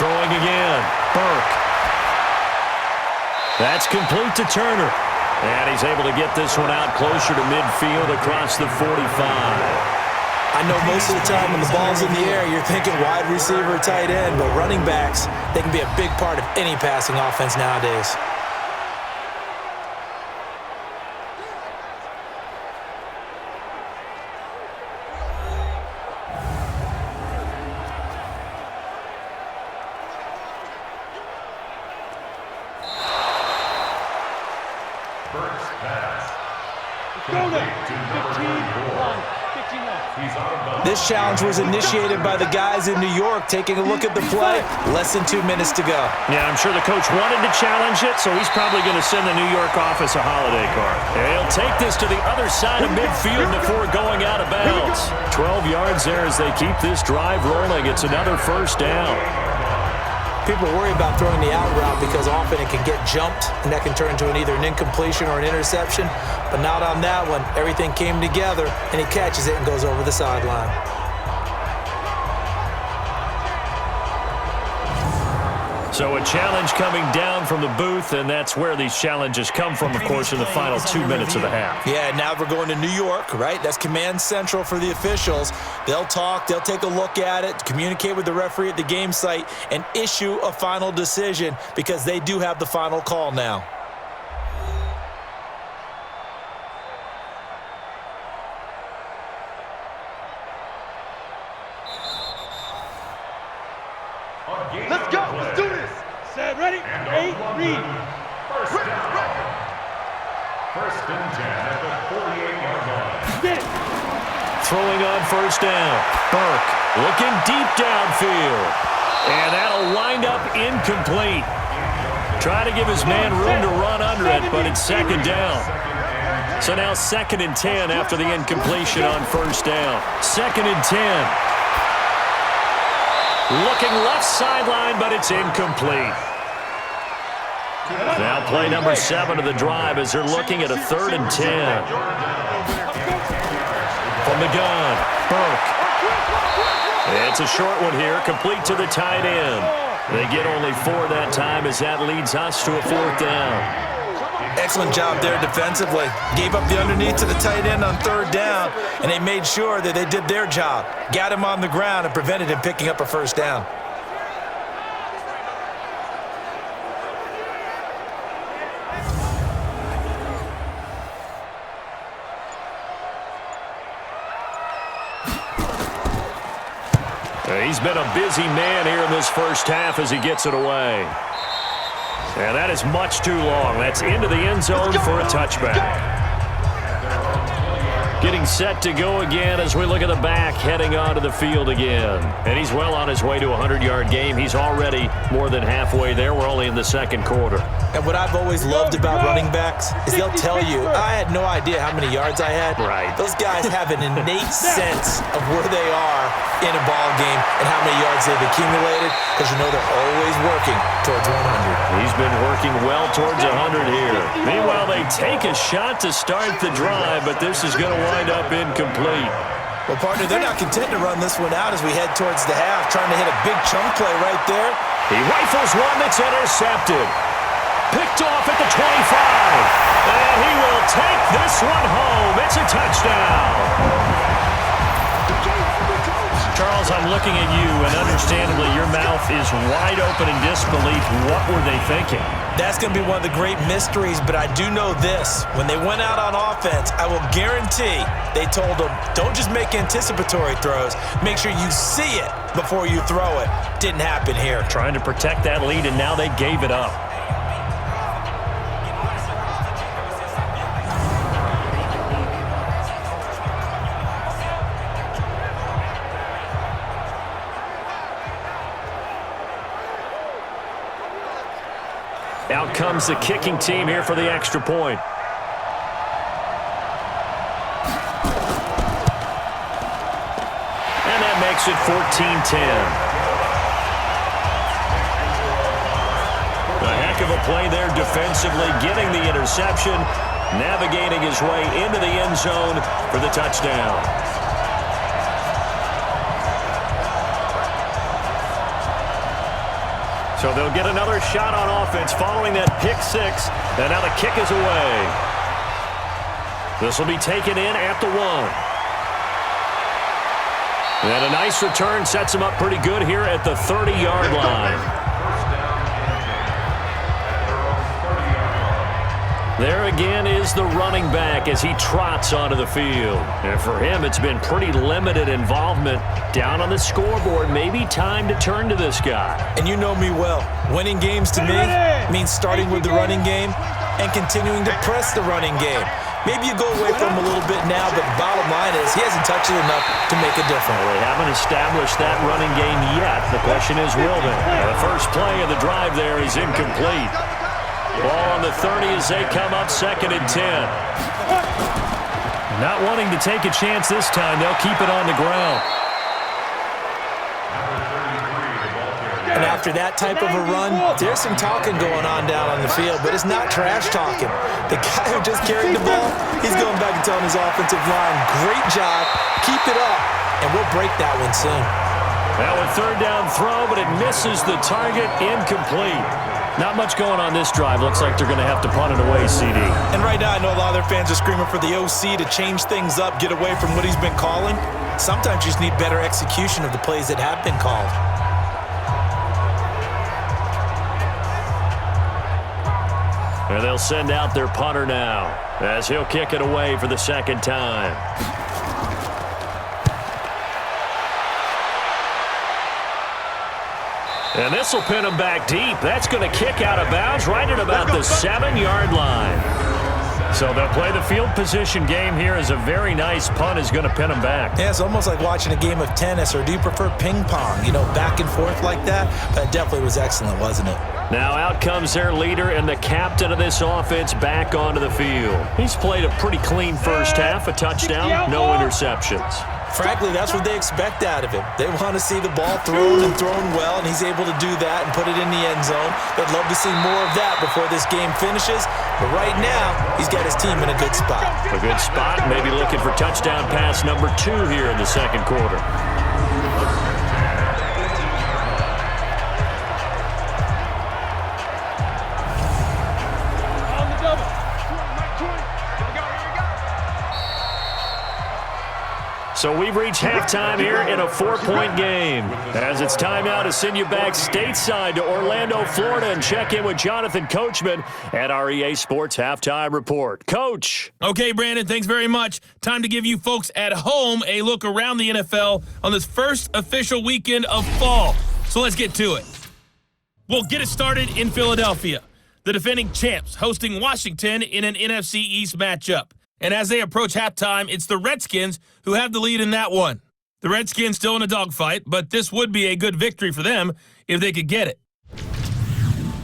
Throwing again, Burke. That's complete to Turner. And he's able to get this one out closer to midfield across the 45. I know most of the time when the ball's in the air, you're thinking wide receiver, tight end, but running backs, they can be a big part of any passing offense nowadays. This challenge was initiated by the guys in New York. Taking a look at the play, less than 2 minutes to go. Yeah, I'm sure the coach wanted to challenge it, so he's probably going to send the New York office a holiday card. And he'll take this to the other side of midfield before going out of bounds. 12 yards there as they keep this drive rolling. It's another first down. People worry about throwing the out route because often it can get jumped, and that can turn into either an incompletion or an interception. But not on that one. Everything came together, and he catches it and goes over the sideline. So a challenge coming down from the booth, and that's where these challenges come from, of course, in the final 2 minutes of the half. Yeah, now we're going to New York, right? That's command central for the officials. They'll talk, they'll take a look at it, communicate with the referee at the game site, and issue a final decision because they do have the final call now. Let's go. Let's do this. Set, ready? 8, read. First and 10 at the 48-yard line. Get it. Throwing on first down. Burke looking deep downfield. And that'll wind up incomplete. Trying to give his man room to run under it, but it's second down. So now 2nd and 10 after the incompletion on first down. 2nd and 10. Looking left sideline, but it's incomplete. Now play number 7 of the drive as they're looking at a 3rd and 10. From the gun, Burke. It's a short one here, complete to the tight end. They get only 4 that time as that leads us to a 4th down. Excellent job there defensively. Gave up the underneath to the tight end on 3rd down, and they made sure that they did their job. Got him on the ground and prevented him picking up a first down. He's been a busy man here in this first half as he gets it away. And that is much too long. That's into the end zone for a touchback. Getting set to go again as we look at the back heading onto the field again. And he's well on his way to a 100-yard game. He's already more than halfway there. We're only in the 2nd quarter. And what I've always loved about running backs is they'll tell you, I had no idea how many yards I had. Right. Those guys have an innate sense of where they are in a ball game and how many yards they've accumulated because you know they're always working towards 100. He's been working well towards 100 here. Meanwhile, they take a shot to start the drive, but this is going to wind up incomplete. Well, partner, they're not content to run this one out as we head towards the half, trying to hit a big chunk play right there. He rifles one that's intercepted. Picked off at the 25. And he will take this one home. It's a touchdown. Charles, I'm looking at you, and understandably, your mouth is wide open in disbelief. What were they thinking? That's going to be one of the great mysteries, but I do know this. When they went out on offense, I will guarantee they told them, don't just make anticipatory throws. Make sure you see it before you throw it. Didn't happen here. Trying to protect that lead, and now they gave it up. Out comes the kicking team here for the extra point. And that makes it 14-10. A heck of a play there defensively, getting the interception, navigating his way into the end zone for the touchdown. So they'll get another shot on offense following that pick 6. And now the kick is away. This will be taken in at the 1. And a nice return sets him up pretty good here at the 30-yard line. There again is the running back as he trots onto the field. And for him, it's been pretty limited involvement down on the scoreboard. Maybe time to turn to this guy. And you know me well. Winning games to me means starting with the running game and continuing to press the running game. Maybe you go away from him a little bit now, but the bottom line is he hasn't touched it enough to make a difference. Well, they haven't established that running game yet. The question is, will they? The first play of the drive there is incomplete. Ball on the 30 as they come up 2nd and 10. Not wanting to take a chance this time, they'll keep it on the ground. And after that type of a run, there's some talking going on down on the field, but it's not trash talking. The guy who just carried the ball, he's going back and telling his offensive line, great job, keep it up, and we'll break that one soon. Now a 3rd down throw, but it misses the target, incomplete. Not much going on this drive. Looks like they're going to have to punt it away, CD. And right now, I know a lot of their fans are screaming for the OC to change things up, get away from what he's been calling. Sometimes you just need better execution of the plays that have been called. And they'll send out their punter now as he'll kick it away for the 2nd time. And this will pin him back deep. That's going to kick out of bounds right at about the 7-yard line. So they'll play the field position game here as a very nice punt is going to pin him back. Yeah, it's almost like watching a game of tennis, or do you prefer ping pong? You know, back and forth like that? But it definitely was excellent, wasn't it? Now out comes their leader and the captain of this offense back onto the field. He's played a pretty clean first half, a touchdown, no interceptions. Frankly, that's what they expect out of him. They want to see the ball thrown and thrown well, and he's able to do that and put it in the end zone. They'd love to see more of that before this game finishes. But right now, he's got his team in a good spot. A good spot, maybe looking for touchdown pass number 2 here in the 2nd quarter. So we've reached halftime here in a 4-point game. As it's time now to send you back stateside to Orlando, Florida, and check in with Jonathan Coachman at our EA Sports Halftime Report. Coach. Okay, Brandon, thanks very much. Time to give you folks at home a look around the NFL on this first official weekend of fall. So let's get to it. We'll get it started in Philadelphia. The defending champs hosting Washington in an NFC East matchup. And as they approach halftime, it's the Redskins who have the lead in that one. The Redskins still in a dogfight, but this would be a good victory for them if they could get it.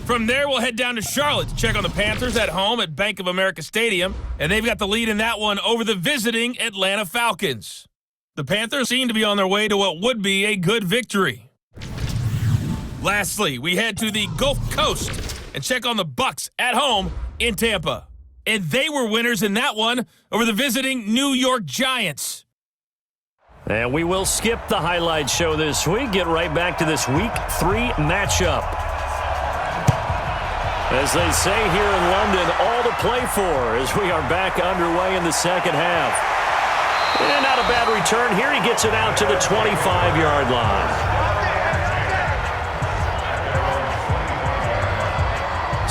From there, we'll head down to Charlotte to check on the Panthers at home at Bank of America Stadium, and they've got the lead in that one over the visiting Atlanta Falcons. The Panthers seem to be on their way to what would be a good victory. Lastly, we head to the Gulf Coast and check on the Bucs at home in Tampa. And they were winners in that one over the visiting New York Giants. And we will skip the highlight show this week. Get right back to this Week 3 matchup. As they say here in London, all to play for as we are back underway in the 2nd half. And not a bad return here. He gets it out to the 25-yard line.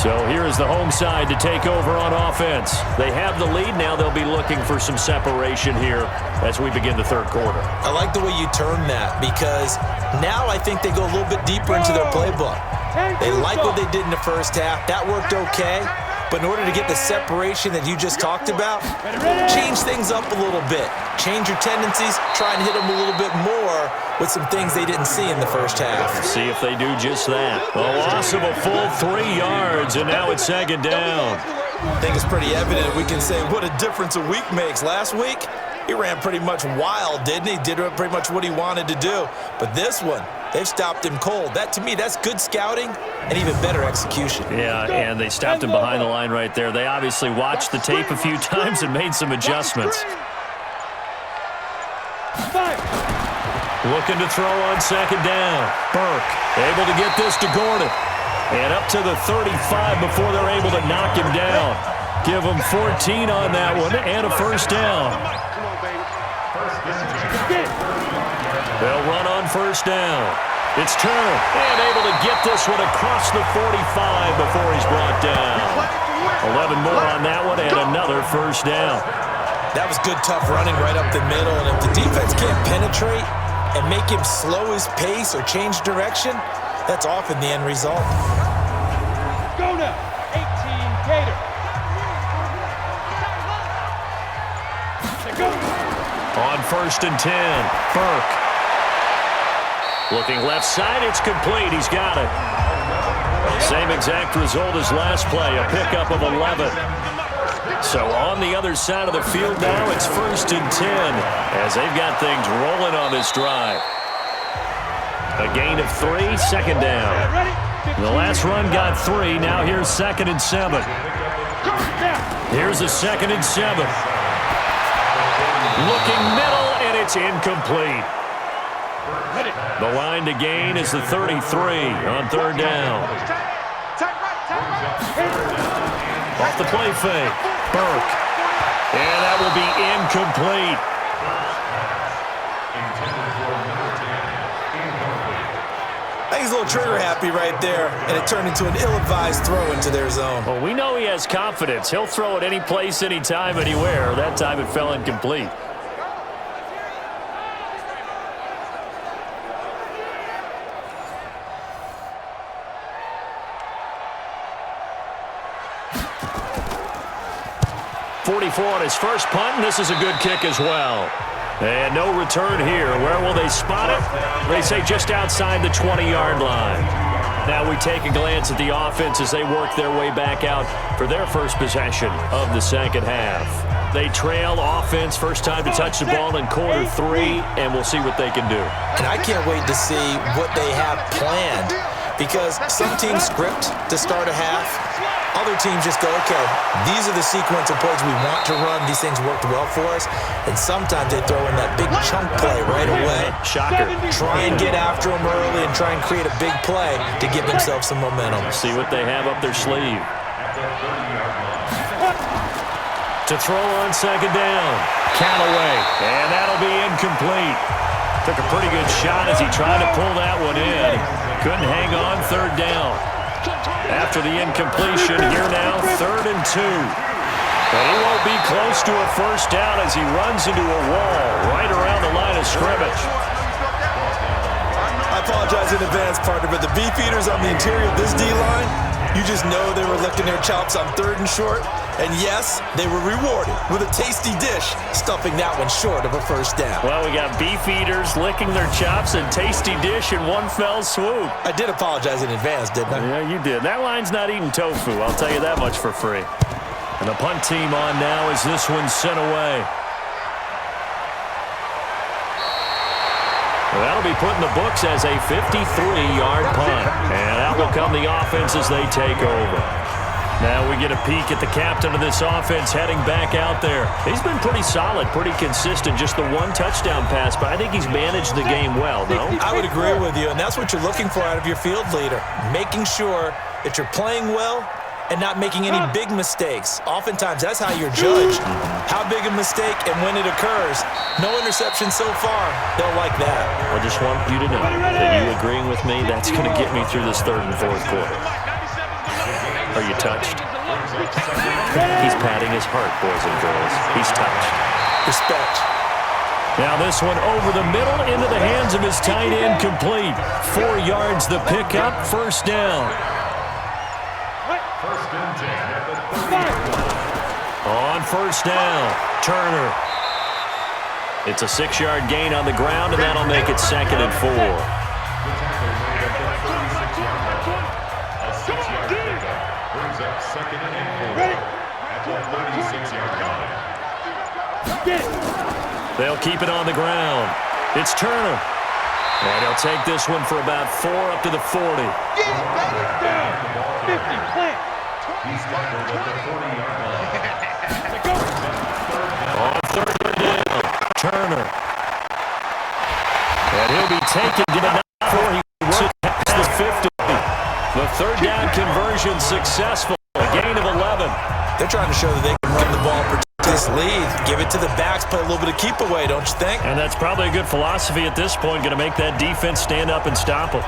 So here is the home side to take over on offense. They have the lead. Now they'll be looking for some separation here as we begin the 3rd quarter. I like the way you turn that, because now I think they go a little bit deeper into their playbook. They like what they did in the first half. That worked okay. But in order to get the separation that you just talked about, change things up a little bit. Change your tendencies. Try and hit them a little bit more with some things they didn't see in the first half. See if they do just that. A loss of a full 3 yards, and now it's 2nd down. I think it's pretty evident we can say what a difference a week makes. Last week, he ran pretty much wild, didn't he? Did pretty much what he wanted to do. But this one, they've stopped him cold. That, to me, that's good scouting and even better execution. Yeah, and they stopped him behind the line right there. They obviously watched the tape a few times and made some adjustments. Looking to throw on 2nd down. Burke able to get this to Gordon. And up to the 35 before they're able to knock him down. Give him 14 on that one and a 1st down. They'll run on 1st down. It's Turner, and able to get this one across the 45 before he's brought down. 11 more on that one, and another 1st down. That was good, tough running right up the middle, and if the defense can't penetrate and make him slow his pace or change direction, that's often the end result. Go now, 18 Gator. On 1st and 10, Burke. Looking left side, it's complete. He's got it. Same exact result as last play, a pickup of 11. So on the other side of the field now, it's 1st and 10 as they've got things rolling on this drive. A gain of 3, second down. The last run got 3. Now here's 2nd and 7. Here's a 2nd and 7. Looking middle, and it's incomplete. The line to gain is the 33 on 3rd down. Off the play fake, Burke. And that will be incomplete. I think he's a little trigger happy right there, and it turned into an ill-advised throw into their zone. Well, we know he has confidence. He'll throw it any place, anytime, anywhere. That time it fell incomplete. On his first punt, and this is a good kick as well. And no return here. Where will they spot it? They say just outside the 20-yard line. Now we take a glance at the offense as they work their way back out for their first possession of the second half. They trail offense, first time to touch the ball in quarter 3, and we'll see what they can do. And I can't wait to see what they have planned, because some teams script to start a half. Other teams just go, okay, these are the sequence of plays we want to run. These things worked well for us. And sometimes they throw in that big chunk play right away. Shocker. Try and get after them early and try and create a big play to give themselves some momentum. See what they have up their sleeve. To throw on 2nd down. Callaway. And that'll be incomplete. Took a pretty good shot as he tried to pull that one in. Couldn't hang on 3rd down. After the incompletion, here now, 3rd and 2. But he won't be close to a first down as he runs into a wall right around the line of scrimmage. I apologize in advance, partner, but the beefeaters on the interior of this D-line, you just know they were licking their chops on 3rd and short. And yes, they were rewarded with a tasty dish, stuffing that one short of a first down. Well, we got beef eaters licking their chops and tasty dish in one fell swoop. I did apologize in advance, didn't I? Yeah, you did. That line's not eating tofu, I'll tell you that much for free. And the punt team on now as this one's sent away. Well, that'll be put in the books as a 53-yard punt. And out will come the offense as they take over. Now we get a peek at the captain of this offense heading back out there. He's been pretty solid, pretty consistent, just the one touchdown pass, but I think he's managed the game well, no? I would agree with you, and that's what you're looking for out of your field leader, making sure that you're playing well and not making any big mistakes. Oftentimes, that's how you're judged. How big a mistake and when it occurs. No interception so far. They'll like that. I just want you to know that you agreeing with me, that's going to get me through this 3rd and 4th quarter. Are you touched? He's patting his heart, boys and girls. He's touched. Respect. Now this one over the middle into the hands of his tight end, complete. 4 yards the pickup, first down. First and 10 at the 30. On first down, Turner. It's a 6-yard gain on the ground, and that'll make it 2nd and 4. The tackle made at the 36-yard line. A 6-yard pickup brings up 2nd and 4 at the 36-yard line. They'll keep it on the ground. It's Turner. And he'll take this one for about 4 up to the 40. He's tackled at the 40-yard line. On 3rd down, Turner. And he'll be taken to the 9 before he works past the 50. The 3rd down conversion successful. A gain of 11. They're trying to show that they can run the ball, protect this lead, give it to the backs, play a little bit of keep away, don't you think? And that's probably a good philosophy at this point, going to make that defense stand up and stop them.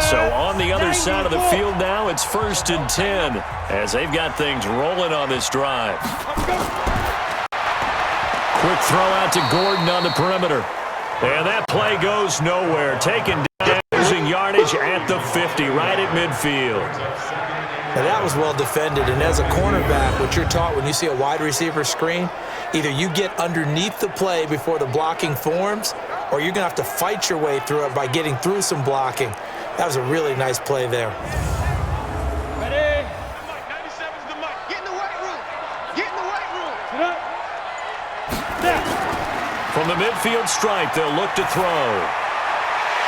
So on the other side of the field now, it's 1st and 10 as they've got things rolling on this drive. Quick throw out to Gordon on the perimeter. And that play goes nowhere. Taken down, losing yardage at the 50, right at midfield. Now that was well defended, and as a cornerback, what you're taught when you see a wide receiver screen, either you get underneath the play before the blocking forms, or you're going to have to fight your way through it by getting through some blocking. That was a really nice play there. Ready? 97's the mic. Get in the weight room. Get in the weight room. Sit up. Step. From the midfield stripe, they'll look to throw.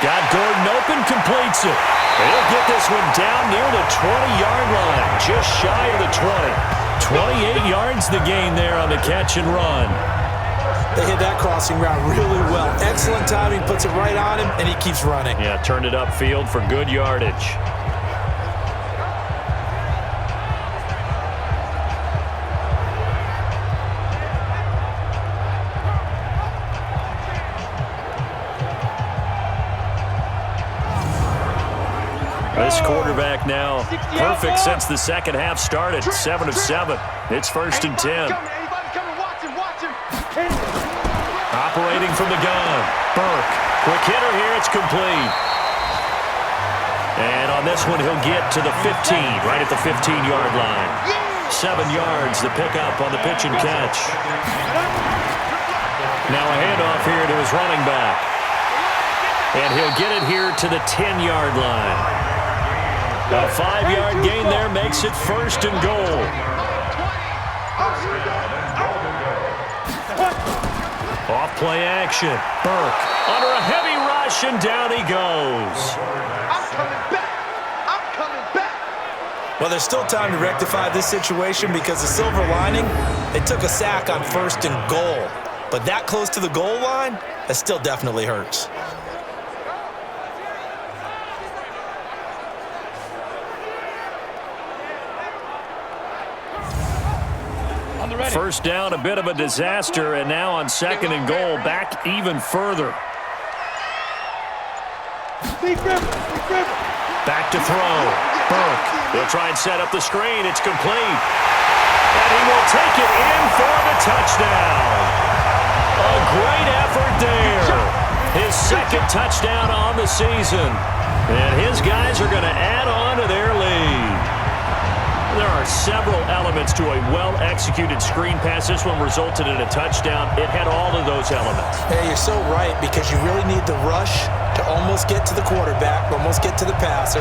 Got Gordon open, completes it. He'll get this one down near the 20-yard line, just shy of the 20. 28 yards the gain there on the catch and run. They hit that crossing route really well. Excellent timing, puts it right on him, and he keeps running. Yeah, turned it upfield for good yardage. This quarterback now perfect since the second half started. 7 of 7. It's 1st and 10. Operating from the gun. Burke. Quick hitter here. It's complete. And on this one, he'll get to the 15, right at the 15-yard line. 7 yards, the pickup on the pitch and catch. Now a handoff here to his running back. And he'll get it here to the 10-yard line. A 5-yard gain there makes it 1st and goal. Off play action. Burke under a heavy rush, and down he goes. I'm coming back. I'm coming back. Well, there's still time to rectify this situation because the silver lining, they took a sack on 1st and goal. But that close to the goal line, that still definitely hurts. First down, a bit of a disaster, and now on 2nd and goal, back even further. Back to throw. Burke. He'll try and set up the screen. It's complete. And he will take it in for the touchdown. A great effort there. His 2nd touchdown on the season. And his guys are going to add on to their lead. There are several elements to a well-executed screen pass. This one resulted in a touchdown. It had all of those elements. Hey, you're so right, because you really need the rush to almost get to the quarterback, almost get to the passer.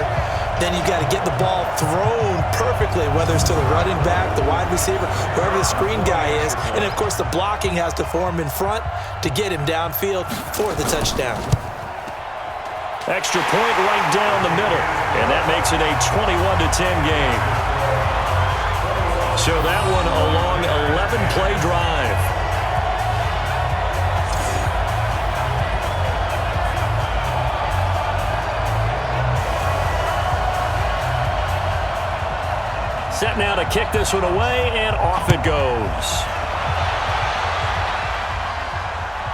Then you've got to get the ball thrown perfectly, whether it's to the running back, the wide receiver, wherever the screen guy is. And, of course, the blocking has to form in front to get him downfield for the touchdown. Extra point right down the middle, and that makes it a 21-10 game. So that one a long 11-play drive. Set now to kick this one away, and off it goes.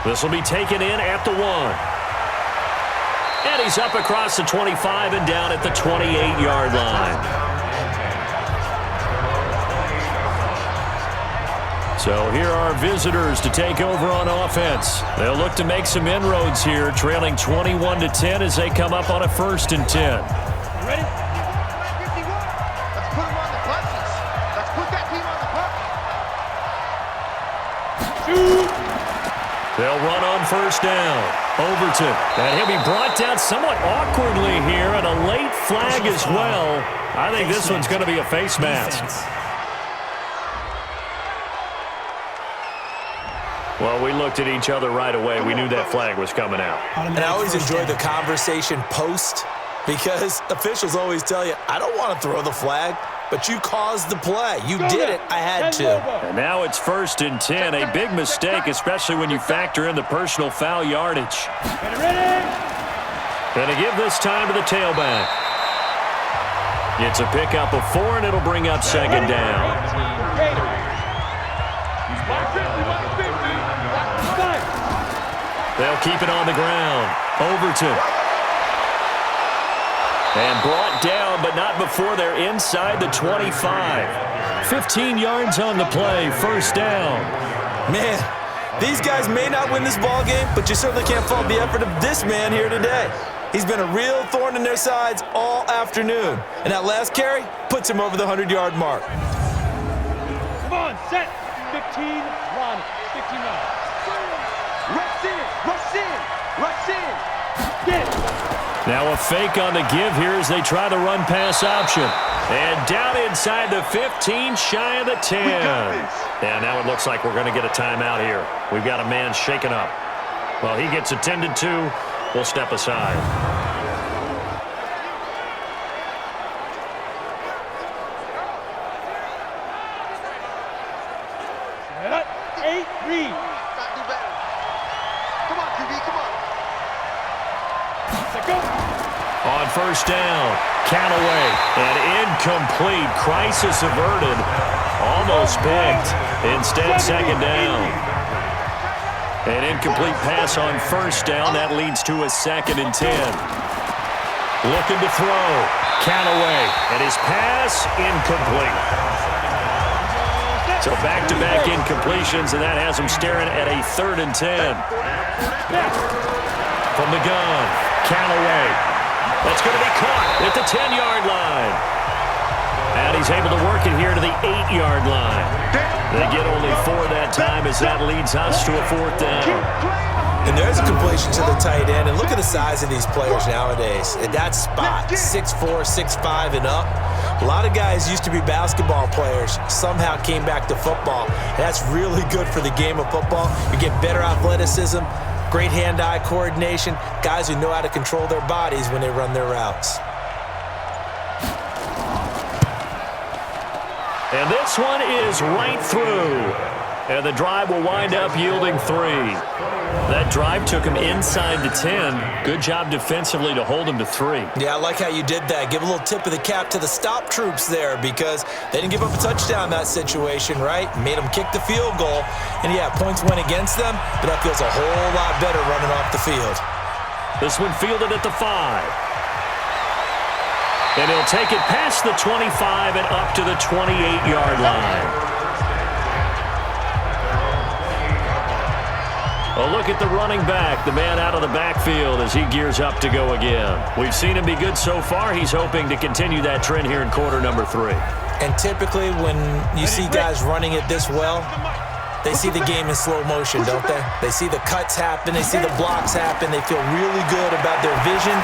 This will be taken in at the 1. And he's up across the 25 and down at the 28-yard line. So here are visitors to take over on offense. They'll look to make some inroads here, trailing 21-10 as they come up on a 1st and 10. Ready? Let's put him on the buses. Let's put that team on the bus. Shoot. They'll run on 1st down. Overton. And he'll be brought down somewhat awkwardly here, and a late flag as well. I think this one's going to be a face mask. Well, we looked at each other right away. We knew that flag was coming out. And I always enjoy the conversation post, because officials always tell you, I don't want to throw the flag, but you caused the play. You did it. I had to. And now it's 1st and 10. A big mistake, especially when you factor in the personal foul yardage. Ready? Going to give this time to the tailback. It's a pickup of 4, and it'll bring up 2nd down. They'll keep it on the ground. Overton. And brought down, but not before they're inside the 25. 15 yards on the play, 1st down. Man, these guys may not win this ball game, but you certainly can't fault the effort of this man here today. He's been a real thorn in their sides all afternoon. And that last carry puts him over the 100-yard mark. Come on, set. 15, run. 15 run. Rush in, rush in, rush in. Get it. Now a fake on the give here as they try the run-pass option. And down inside the 15, shy of the 10. And now it looks like we're going to get a timeout here. We've got a man shaken up. Well, he gets attended to. We'll step aside. Eight, read. Gotta do better. Come on, QB, come on. Let's go. On first down, Callaway, and incomplete. Crisis averted. Almost picked. Instead, second down. An incomplete pass on first down. That leads to a 2nd and 10. Looking to throw. Callaway, and his pass incomplete. So back-to-back incompletions, and that has him staring at a 3rd and 10. From the gun, Callaway. That's going to be caught at the 10-yard line. And he's able to work it here to the 8-yard line. They get only 4 that time as that leads us to a 4th down. And there's a completion to the tight end. And look at the size of these players nowadays. At that spot, 6'4", 6'5", and up. A lot of guys used to be basketball players, somehow came back to football. And that's really good for the game of football. You get better athleticism, great hand-eye coordination, guys who know how to control their bodies when they run their routes. And this one is right through. And the drive will wind up yielding 3. That drive took him inside the 10. Good job defensively to hold him to 3. Yeah, I like how you did that. Give a little tip of the cap to the stop troops there because they didn't give up a touchdown in that situation, right? Made them kick the field goal. And, yeah, points went against them, but that feels a whole lot better running off the field. This one fielded at the 5. And he'll take it past the 25 and up to the 28-yard line. A look at the running back, the man out of the backfield as he gears up to go again. We've seen him be good so far. He's hoping to continue that trend here in quarter number 3. And typically when you see guys running it this well, they see the game in slow motion, don't they? They see the cuts happen. They see the blocks happen. They feel really good about their vision.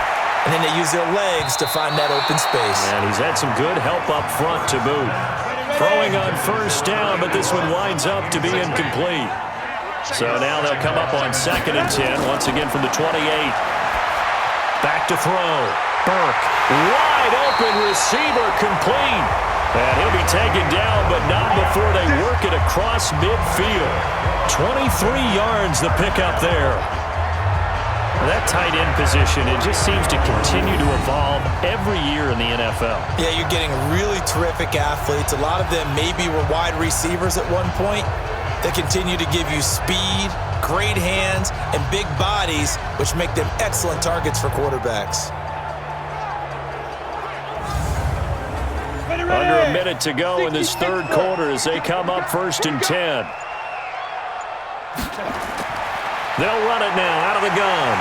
And then they use their legs to find that open space. And he's had some good help up front to boot. Throwing on first down, but this one winds up to be incomplete. So now they'll come up on 2nd and 10, once again from the 28. Back to throw. Burke, wide open receiver, complete. And he'll be taken down, but not before they work it across midfield. 23 yards the pickup there. That tight end position, it just seems to continue to evolve every year in the NFL. Yeah, you're getting really terrific athletes. A lot of them maybe were wide receivers at one point. They continue to give you speed, great hands, and big bodies, which make them excellent targets for quarterbacks. Under a minute to go in this third quarter as they come up 1st and 10. They'll run it now out of the gun.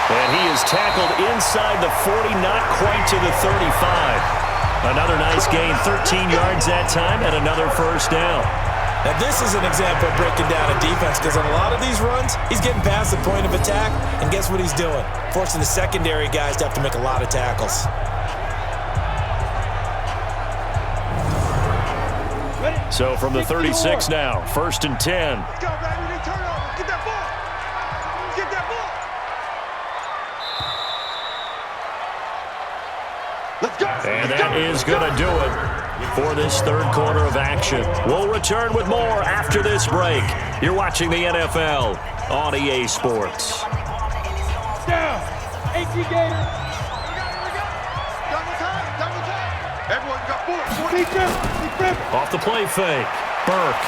And he is tackled inside the 40, not quite to the 35. Another nice gain, 13 yards that time, and another first down. Now this is an example of breaking down a defense because on a lot of these runs, he's getting past the point of attack, and guess what he's doing? Forcing the secondary guys to have to make a lot of tackles. So from the 36 now, 1st and 10. Let's go, baby. Turn over. Get that ball. Get that ball. Let's go. And that is going to do it for this third quarter of action. We'll return with more after this break. You're watching the NFL on EA Sports. Down. 18 Gators. Double time. Everyone got 4. Big grip. Off the play fake. Burke.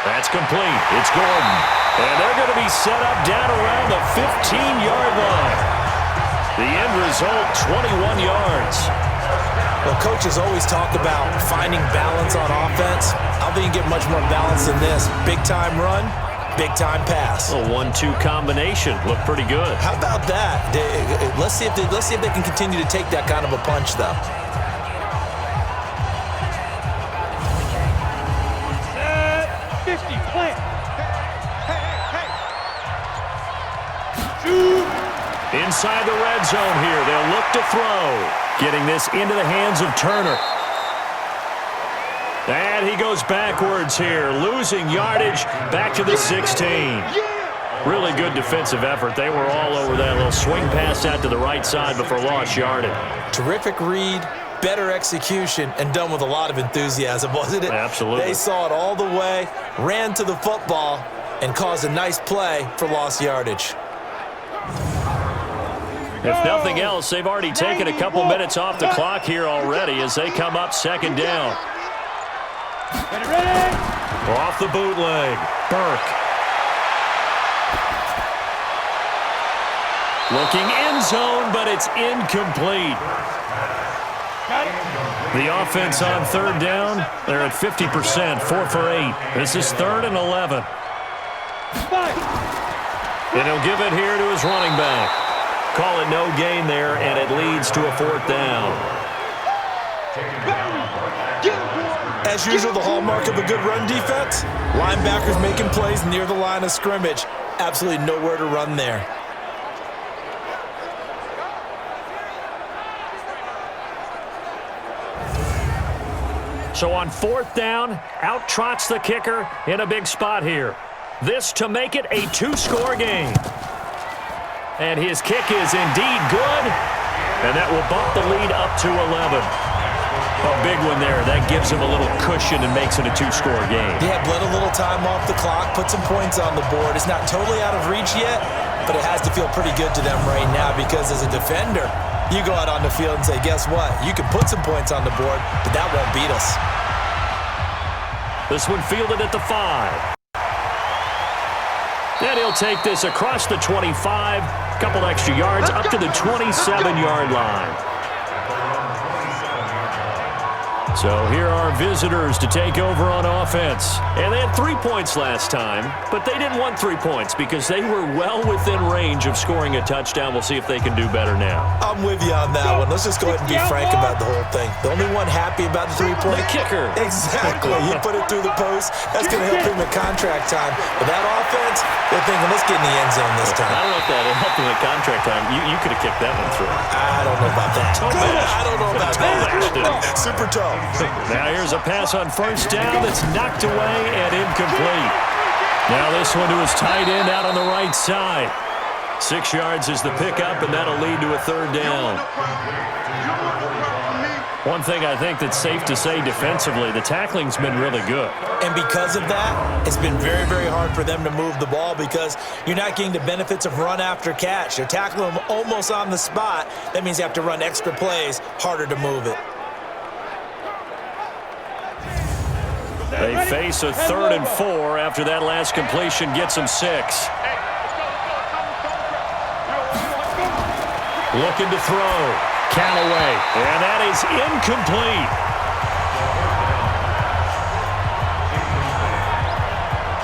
That's complete. It's Gordon. And they're going to be set up down around the 15-yard line. The end result, 21 yards. Well, coaches always talk about finding balance on offense. I don't think you get much more balance than this. Big-time run, Big-time pass. A 1-2 combination. Looked pretty good. How about that? Let's see if they can continue to take that kind of a punch, though. 50, plant. Inside the red zone here. They'll look to throw. Getting this into the hands of Turner. And he goes backwards here, losing yardage back to the 16. Really good defensive effort. They were all over that little swing pass out to the right side before lost yardage. Terrific read, better execution, and done with a lot of enthusiasm, wasn't it? Absolutely. They saw it all the way, ran to the football, and caused a nice play for lost yardage. If nothing else, they've already taken a couple minutes off the clock here already as they come up second down. Ready? Off the bootleg. Burke. Looking end zone, but it's incomplete. The offense on third down, they're at 50%, 4 for 8. This is 3rd and 11. And he'll give it here to his running back. Call it no gain there, and it leads to a 4th down. As usual, the hallmark of a good run defense, linebackers making plays near the line of scrimmage. Absolutely nowhere to run there. So on 4th down, out trots the kicker in a big spot here. This to make it a 2-score game. And his kick is indeed good, and that will bump the lead up to 11. A big one there. That gives him a little cushion and makes it a 2-score game. Yeah, bled a little time off the clock, put some points on the board. It's not totally out of reach yet, but it has to feel pretty good to them right now because as a defender, you go out on the field and say, guess what? You can put some points on the board, but that won't beat us. This one fielded at the 5. And he'll take this across the 25, couple extra yards up to the 27-yard line. So here are visitors to take over on offense. And they had 3 points last time, but they didn't want 3 points because they were well within range of scoring a touchdown. We'll see if they can do better now. I'm with you on that one. Let's just go ahead and be frank about the whole thing. The only one happy about the 3-point. The kicker. Exactly. He put it through the post. That's going to help him at contract time. But that offense, they're thinking, let's get in the end zone this time. I don't know if that helped him at contract time. You could have kicked that one through. I don't know about that. I don't know about that. Super tough. Now here's a pass on 1st down that's knocked away and incomplete. Now this one to his tight end out on the right side. 6 yards is the pickup, and that'll lead to a 3rd down. One thing I think that's safe to say defensively, the tackling's been really good. And because of that, it's been very, very hard for them to move the ball because you're not getting the benefits of run after catch. You're tackling them almost on the spot. That means you have to run extra plays, harder to move it. They face a 3rd and 4 after that last completion gets them 6. Looking to throw. Callaway. And that is incomplete.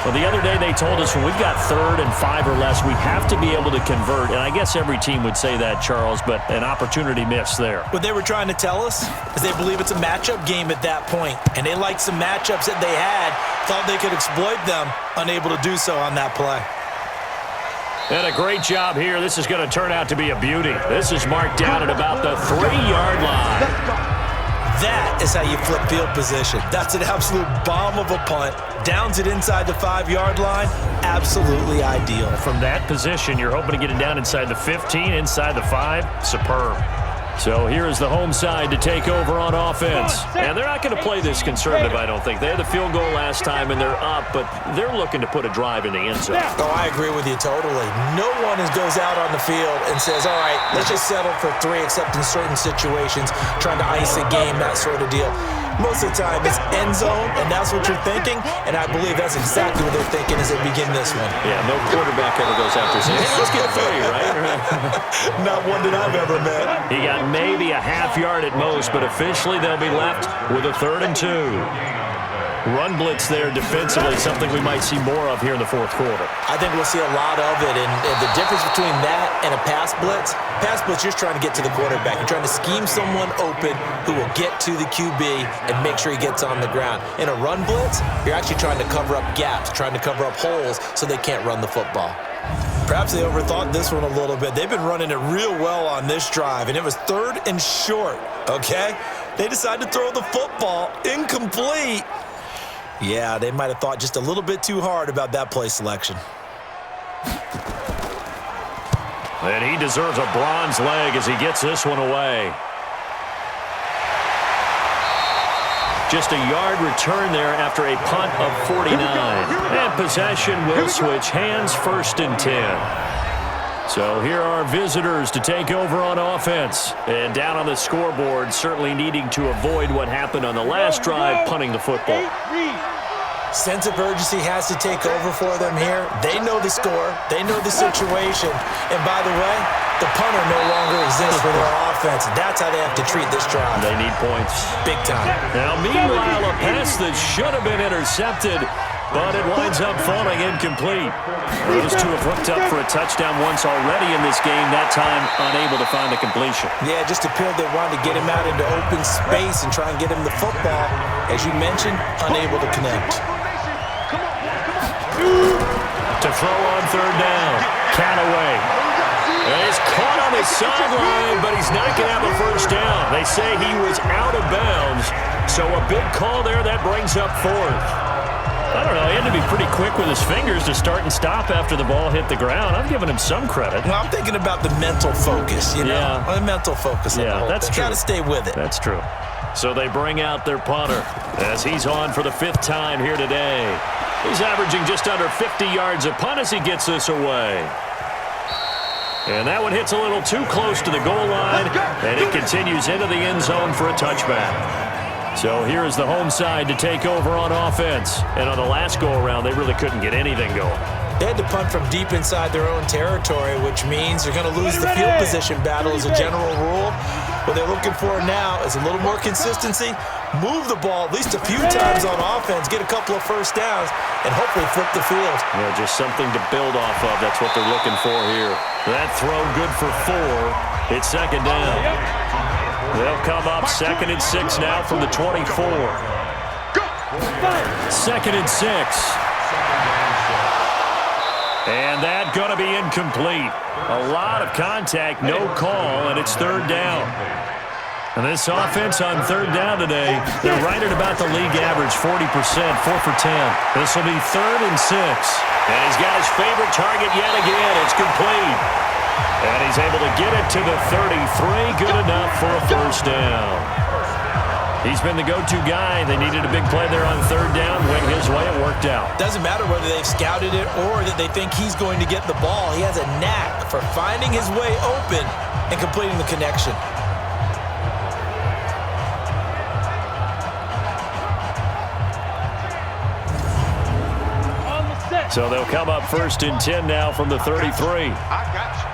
Well, the other day they told us when we've got 3rd and 5 or less, we have to be able to convert. And I guess every team would say that, Charles, but an opportunity missed there. What they were trying to tell us is they believe it's a matchup game at that point. And they liked some matchups that they had, thought they could exploit them, unable to do so on that play. And a great job here. This is going to turn out to be a beauty. This is marked down at about the 3-yard line. That is how you flip field position. That's an absolute bomb of a punt. Downs it inside the 5-yard line. Absolutely ideal. From that position, you're hoping to get it down inside the 15, inside the 5. Superb. So here is the home side to take over on offense. And they're not going to play this conservative, I don't think. They had the field goal last time, and they're up, but they're looking to put a drive in the end zone. Oh, I agree with you totally. No one goes out on the field and says, all right, let's just settle for 3, except in certain situations, trying to ice a game, that sort of deal. Most of the time, it's end zone, and that's what you're thinking, and I believe that's exactly what they're thinking as they begin this one. Yeah, no quarterback ever goes out there saying, hey, let's get 3, right? Not one that I've ever met. He got maybe a half yard at most, but officially they'll be left with a 3rd and 2. Run blitz there defensively, something we might see more of here in the fourth quarter. I think we'll see a lot of it, and the difference between that and a pass blitz, you're just trying to get to the quarterback. You're trying to scheme someone open who will get to the QB and make sure he gets on the ground. In a run blitz, you're actually trying to cover up gaps, trying to cover up holes so they can't run the football. Perhaps they overthought this one a little bit. They've been running it real well on this drive, and it was 3rd and short, okay? They decided to throw the football incomplete. Yeah, they might have thought just a little bit too hard about that play selection. And he deserves a bronze leg as he gets this one away. Just a yard return there after a punt of 49. And possession will switch hands, 1st and 10. So here are visitors to take over on offense. And down on the scoreboard, certainly needing to avoid what happened on the last drive, punting the football. Sense of urgency has to take over for them here. They know the score. They know the situation. And by the way, the punter no longer exists for their offense. That's how they have to treat this drive. They need points. Big time. Now, meanwhile, a pass that should have been intercepted, but it winds up falling incomplete. Those two have hooked up for a touchdown once already in this game, that time unable to find the completion. Yeah, just appeared they wanted to get him out into open space and try and get him the football. As you mentioned, unable to connect. To throw on 3rd down. Canaway. And he's caught on the sideline, but he's not going to have a 1st down. They say he was out of bounds, so a big call there that brings up 4th. I don't know, he had to be pretty quick with his fingers to start and stop after the ball hit the ground. I'm giving him some credit. Well, I'm thinking about the mental focus, you know? Yeah. The mental focus on the whole that's thing. true. Got to stay with it. That's true. So they bring out their punter as he's on for the 5th time here today. He's averaging just under 50 yards a punt as he gets this away. And that one hits a little too close to the goal line, and it continues into the end zone for a touchback. So here is the home side to take over on offense. And on the last go-around, they really couldn't get anything going. They had to punt from deep inside their own territory, which means they're going to lose the field position battle as a general rule. What they're looking for now is a little more consistency, move the ball at least a few times on offense, get a couple of 1st downs, and hopefully flip the field. Yeah, just something to build off of. That's what they're looking for here. That throw good for 4. It's 2nd down. They'll come up 2nd and 6 now from the 24. 2nd and 6. And that going to be incomplete. A lot of contact, no call, and it's 3rd down. And this offense on 3rd down today, they're right at about the league average, 40%, 4 for 10. This will be 3rd and 6. And he's got his favorite target yet again. It's complete. And he's able to get it to the 33. Good enough for a 1st down. He's been the go-to guy. They needed a big play there on 3rd down. Went his way. It worked out. Doesn't matter whether they've scouted it or that they think he's going to get the ball. He has a knack for finding his way open and completing the connection. So they'll come up 1st and 10 now from the 33. I got you.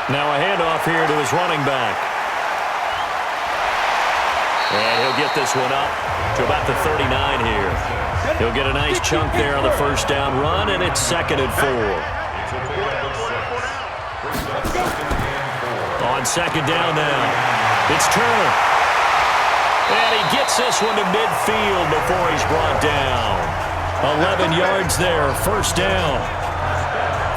Now a handoff here to his running back. And he'll get this one up to about the 39 here. He'll get a nice chunk there on the 1st down run, and it's 2nd and 4. On 2nd down now, it's Turner. And he gets this one to midfield before he's brought down. 11 yards there, 1st down.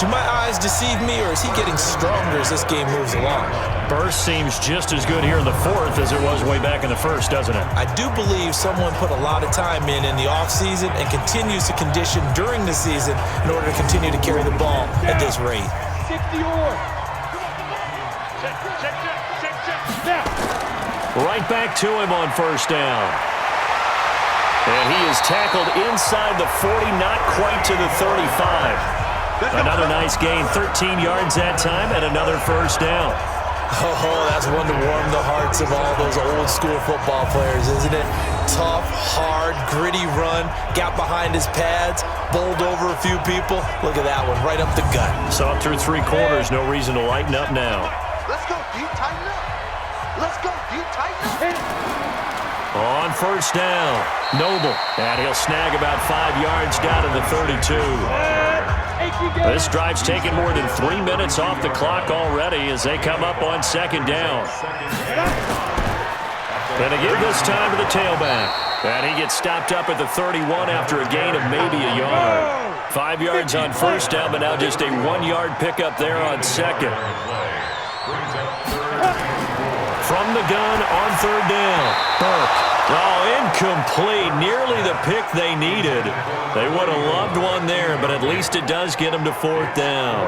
Do my eyes deceive me, or is he getting stronger as this game moves along? Burst seems just as good here in the 4th as it was way back in the 1st, doesn't it? I do believe someone put a lot of time in the offseason and continues to condition during the season in order to continue to carry the ball at this rate. 60 or. Now. Right back to him on 1st down. And he is tackled inside the 40, not quite to the 35. Another nice gain, 13 yards that time, and another 1st down. Oh, that's one to warm the hearts of all those old school football players, isn't it? Tough, hard, gritty run, got behind his pads, bowled over a few people. Look at that one, right up the gut. Saw it through 3 quarters, no reason to lighten up now. Let's go, D. Tighten up. Let's go. Do you tighten up? On first down, Noble. And he'll snag about 5 yards down to the 32. This drive's taken more than 3 minutes off the clock already as they come up on second down. And they give this time to the tailback. And he gets stopped up at the 31 after a gain of maybe a yard. 5 yards on first down, but now just a 1-yard pickup there on second. From the gun on third down, Burke. Oh, incomplete. Nearly the pick they needed. They would have loved one there, but at least it does get them to fourth down.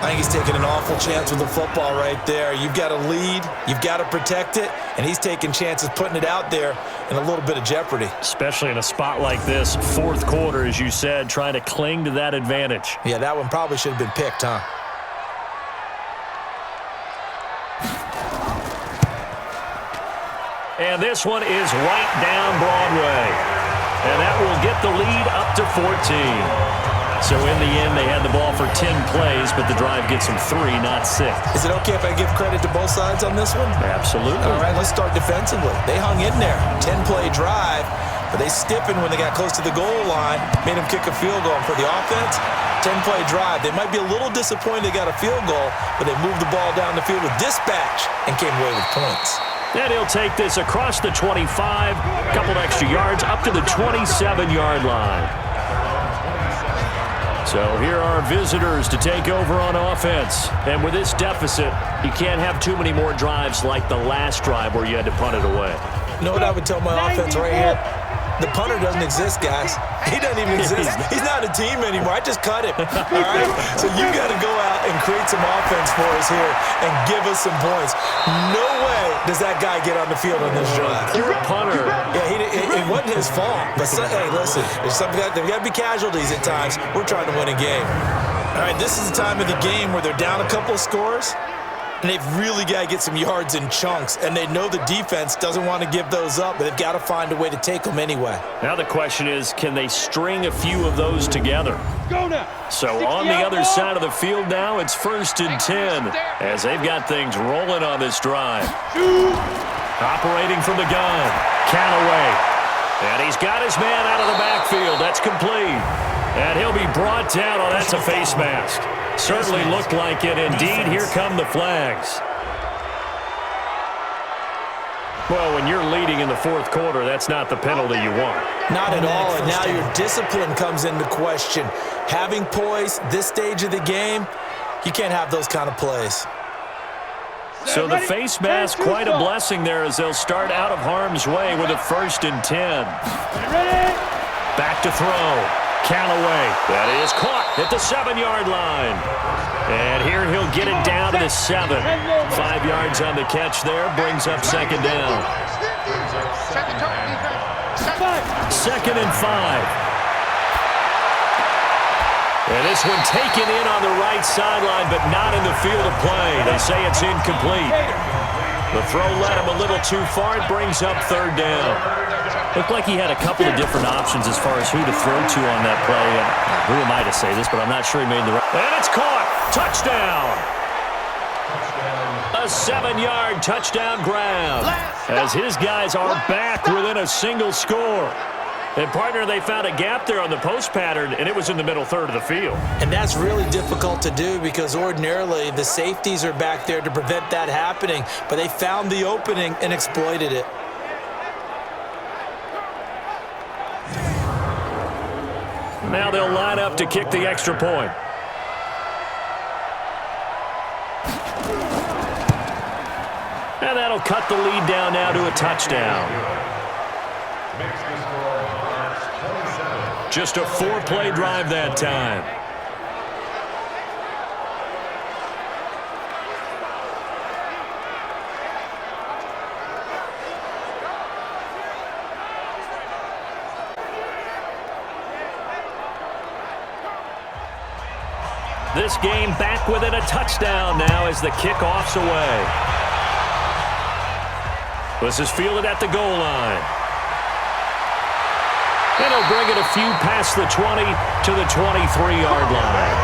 I think he's taking an awful chance with the football right there. You've got to lead, you've got to protect it, and he's taking chances putting it out there in a little bit of jeopardy. Especially in a spot like this, fourth quarter, as you said, trying to cling to that advantage. Yeah, that one probably should have been picked, huh? And this one is right down Broadway. And that will get the lead up to 14. So in the end, they had the ball for 10 plays, but the drive gets them 3, not 6. Is it okay if I give credit to both sides on this one? Absolutely. All right, let's start defensively. They hung in there. 10-play drive, but they stiffened when they got close to the goal line, made them kick a field goal. And for the offense, 10-play drive. They might be a little disappointed they got a field goal, but they moved the ball down the field with dispatch and came away with points. And he'll take this across the 25, a couple extra yards, up to the 27-yard line. So here are visitors to take over on offense. And with this deficit, you can't have too many more drives like the last drive where you had to punt it away. You know what I would tell my offense right here? The punter doesn't exist, guys. He doesn't even exist. He's not a team anymore. I just cut him. All right? So you got to go out and create some offense for us here and give us some points. No way does that guy get on the field on this drive. Poor punter. Yeah, it wasn't his fault. But, hey, listen, there's got to be casualties at times. We're trying to win a game. All right, this is the time of the game where they're down a couple of scores, and they've really got to get some yards in chunks, and they know the defense doesn't want to give those up, but they've got to find a way to take them anyway. Now the question is, can they string a few of those together? Go now. So on the other side of the field now, it's 1st and 10 as they've got things rolling on this drive. Operating from the gun, Callaway. And he's got his man out of the backfield. That's complete. And he'll be brought down. Oh, that's a face mask. Certainly looked like it. Indeed, here come the flags. Well, when you're leading in the fourth quarter, that's not the penalty you want. Not at all, and now your discipline comes into question. Having poise this stage of the game, you can't have those kind of plays. So the face mask, quite a blessing there as they'll start out of harm's way with a 1st and 10. Back to throw. Callaway. That is caught at the 7-yard line. And here he'll get it down to the 7. 5 yards on the catch there. Brings up second down. 2nd and 5. And this one taken in on the right sideline, but not in the field of play. They say it's incomplete. The throw led him a little too far. It brings up 3rd down. Looked like he had a couple of different options as far as who to throw to on that play. And who am I to say this, but I'm not sure he made the right. And it's caught. Touchdown. A 7-yard touchdown grab as his guys are back within a single score. And, partner, they found a gap there on the post pattern, and it was in the middle third of the field. And that's really difficult to do because ordinarily the safeties are back there to prevent that happening. But they found the opening and exploited it. Now they'll line up to kick the extra point. And that'll cut the lead down now to a touchdown. Just a 4-play drive that time. This game back within a touchdown now as the kickoff's away. This is fielded at the goal line. And he'll bring it a few past the 20 to the 23-yard line.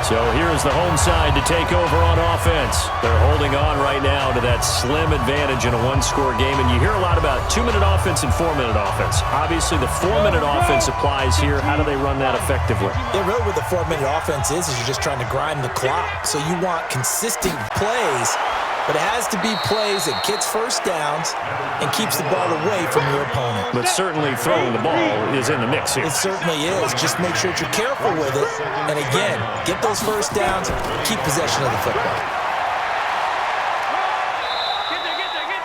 So here's the home side to take over on offense. They're holding on right now to that slim advantage in a one-score game. And you hear a lot about 2-minute offense and 4-minute offense. Obviously, the 4-minute offense applies here. How do they run that effectively? Yeah, really what the 4-minute offense is you're just trying to grind the clock. So you want consistent plays, but it has to be plays that gets first downs and keeps the ball away from your opponent. But certainly throwing the ball is in the mix here. It certainly is. Just make sure that you're careful with it. And again, get those first downs, keep possession of the football.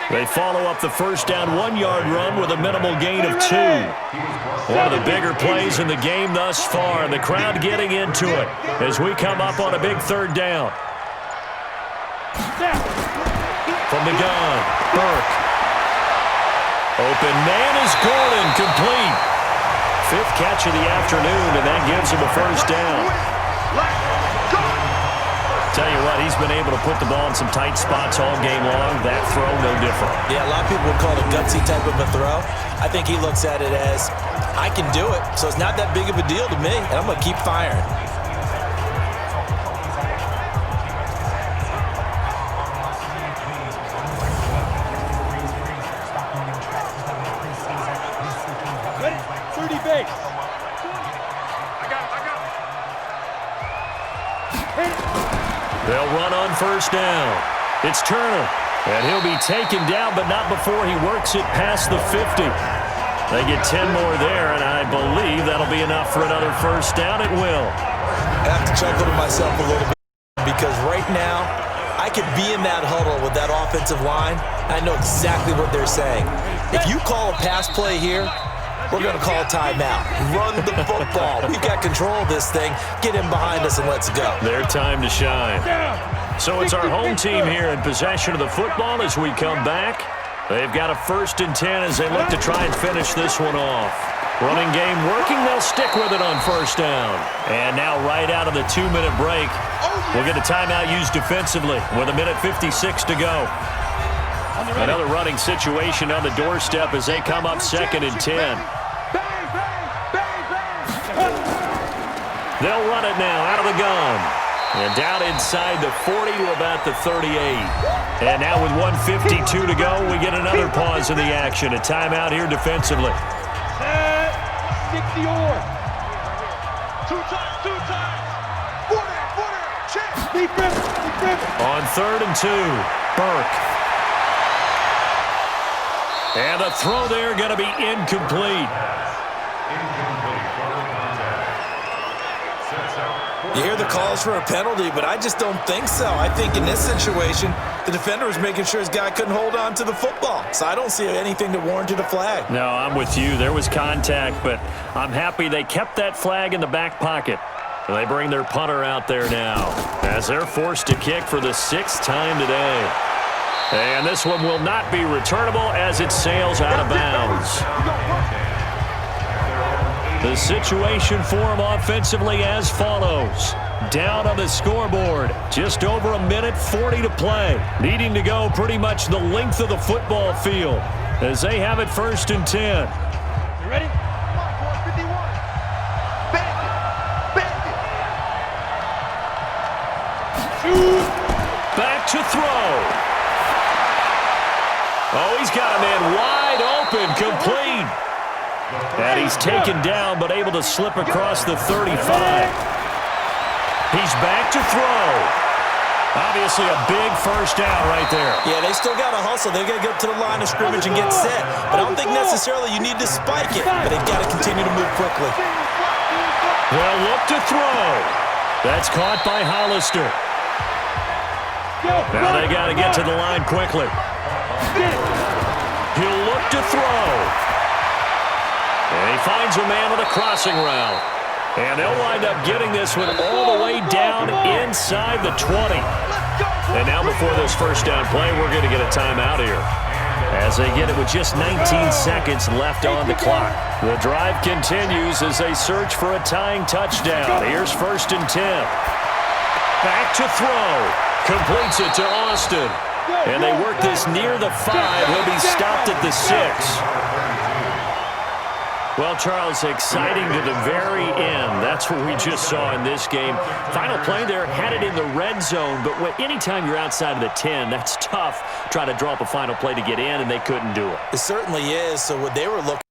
They follow up the first down 1-yard run with a minimal gain of 2. One of the bigger plays in the game thus far, and the crowd getting into it as we come up on a big third down. From the gun, Burke. Open man is Gordon, complete. 5th catch of the afternoon, and that gives him a first down. Tell you what, he's been able to put the ball in some tight spots all game long. That throw, no different. Yeah, a lot of people would call it a gutsy type of a throw. I think he looks at it as, I can do it, so it's not that big of a deal to me, and I'm going to keep firing. They'll run on first down. It's Turner, and he'll be taken down, but not before he works it past the 50. They get 10 more there, and I believe that'll be enough for another first down. It will. I have to chuckle to myself a little bit because right now I could be in that huddle with that offensive line, and I know exactly what they're saying. If you call a pass play here, we're going to call a timeout. Run the football. We've got control of this thing. Get in behind us and let's go. Their time to shine. So it's our home team here in possession of the football as we come back. They've got a 1st and 10 as they look to try and finish this one off. Running game working. They'll stick with it on first down. And now right out of the 2-minute break, we'll get a timeout used defensively with 1:56 to go. Another running situation on the doorstep as they come up 2nd and 10. They'll run it now out of the gun. And down inside the 40 to about the 38. And now with 1:52 to go, we get another pause in the action. A timeout here defensively. 60 or. Two times. 40, check. Deep rip. On 3rd and 2, Burke. And the throw there going to be incomplete. You hear the calls for a penalty, but I just don't think so. I think in this situation, the defender was making sure his guy couldn't hold on to the football. So I don't see anything that warranted a flag. No, I'm with you. There was contact, but I'm happy they kept that flag in the back pocket. And they bring their punter out there now as they're forced to kick for the 6th time today. And this one will not be returnable as it sails out of bounds. The situation for him offensively as follows. Down on the scoreboard, just over 1:40 to play. Needing to go pretty much the length of the football field as they have it 1st and 10. You ready? Come on, boy, 51. Bend it. Shoot. Back to throw. Oh, he's got a man wide open, complete. And he's taken down, but able to slip across the 35. He's back to throw. Obviously a big first down right there. Yeah, they still got to hustle. They got to get to the line of scrimmage and get set. But I don't think necessarily you need to spike it, but they've got to continue to move quickly. They'll look to throw. That's caught by Hollister. Now they got to get to the line quickly. He'll look to throw. And he finds a man on a crossing route. And they'll wind up getting this one all the way down inside the 20. And now before this first down play, we're going to get a timeout here. As they get it with just 19 seconds left on the clock. The drive continues as they search for a tying touchdown. Here's 1st and 10. Back to throw. Completes it to Austin. And they work this near the 5. He'll be stopped at the 6. Well, Charles, exciting to the very end. That's what we just saw in this game. Final play there, had it in the red zone, but anytime you're outside of the 10, that's tough trying to draw up a final play to get in, and they couldn't do it. It certainly is. So what they were looking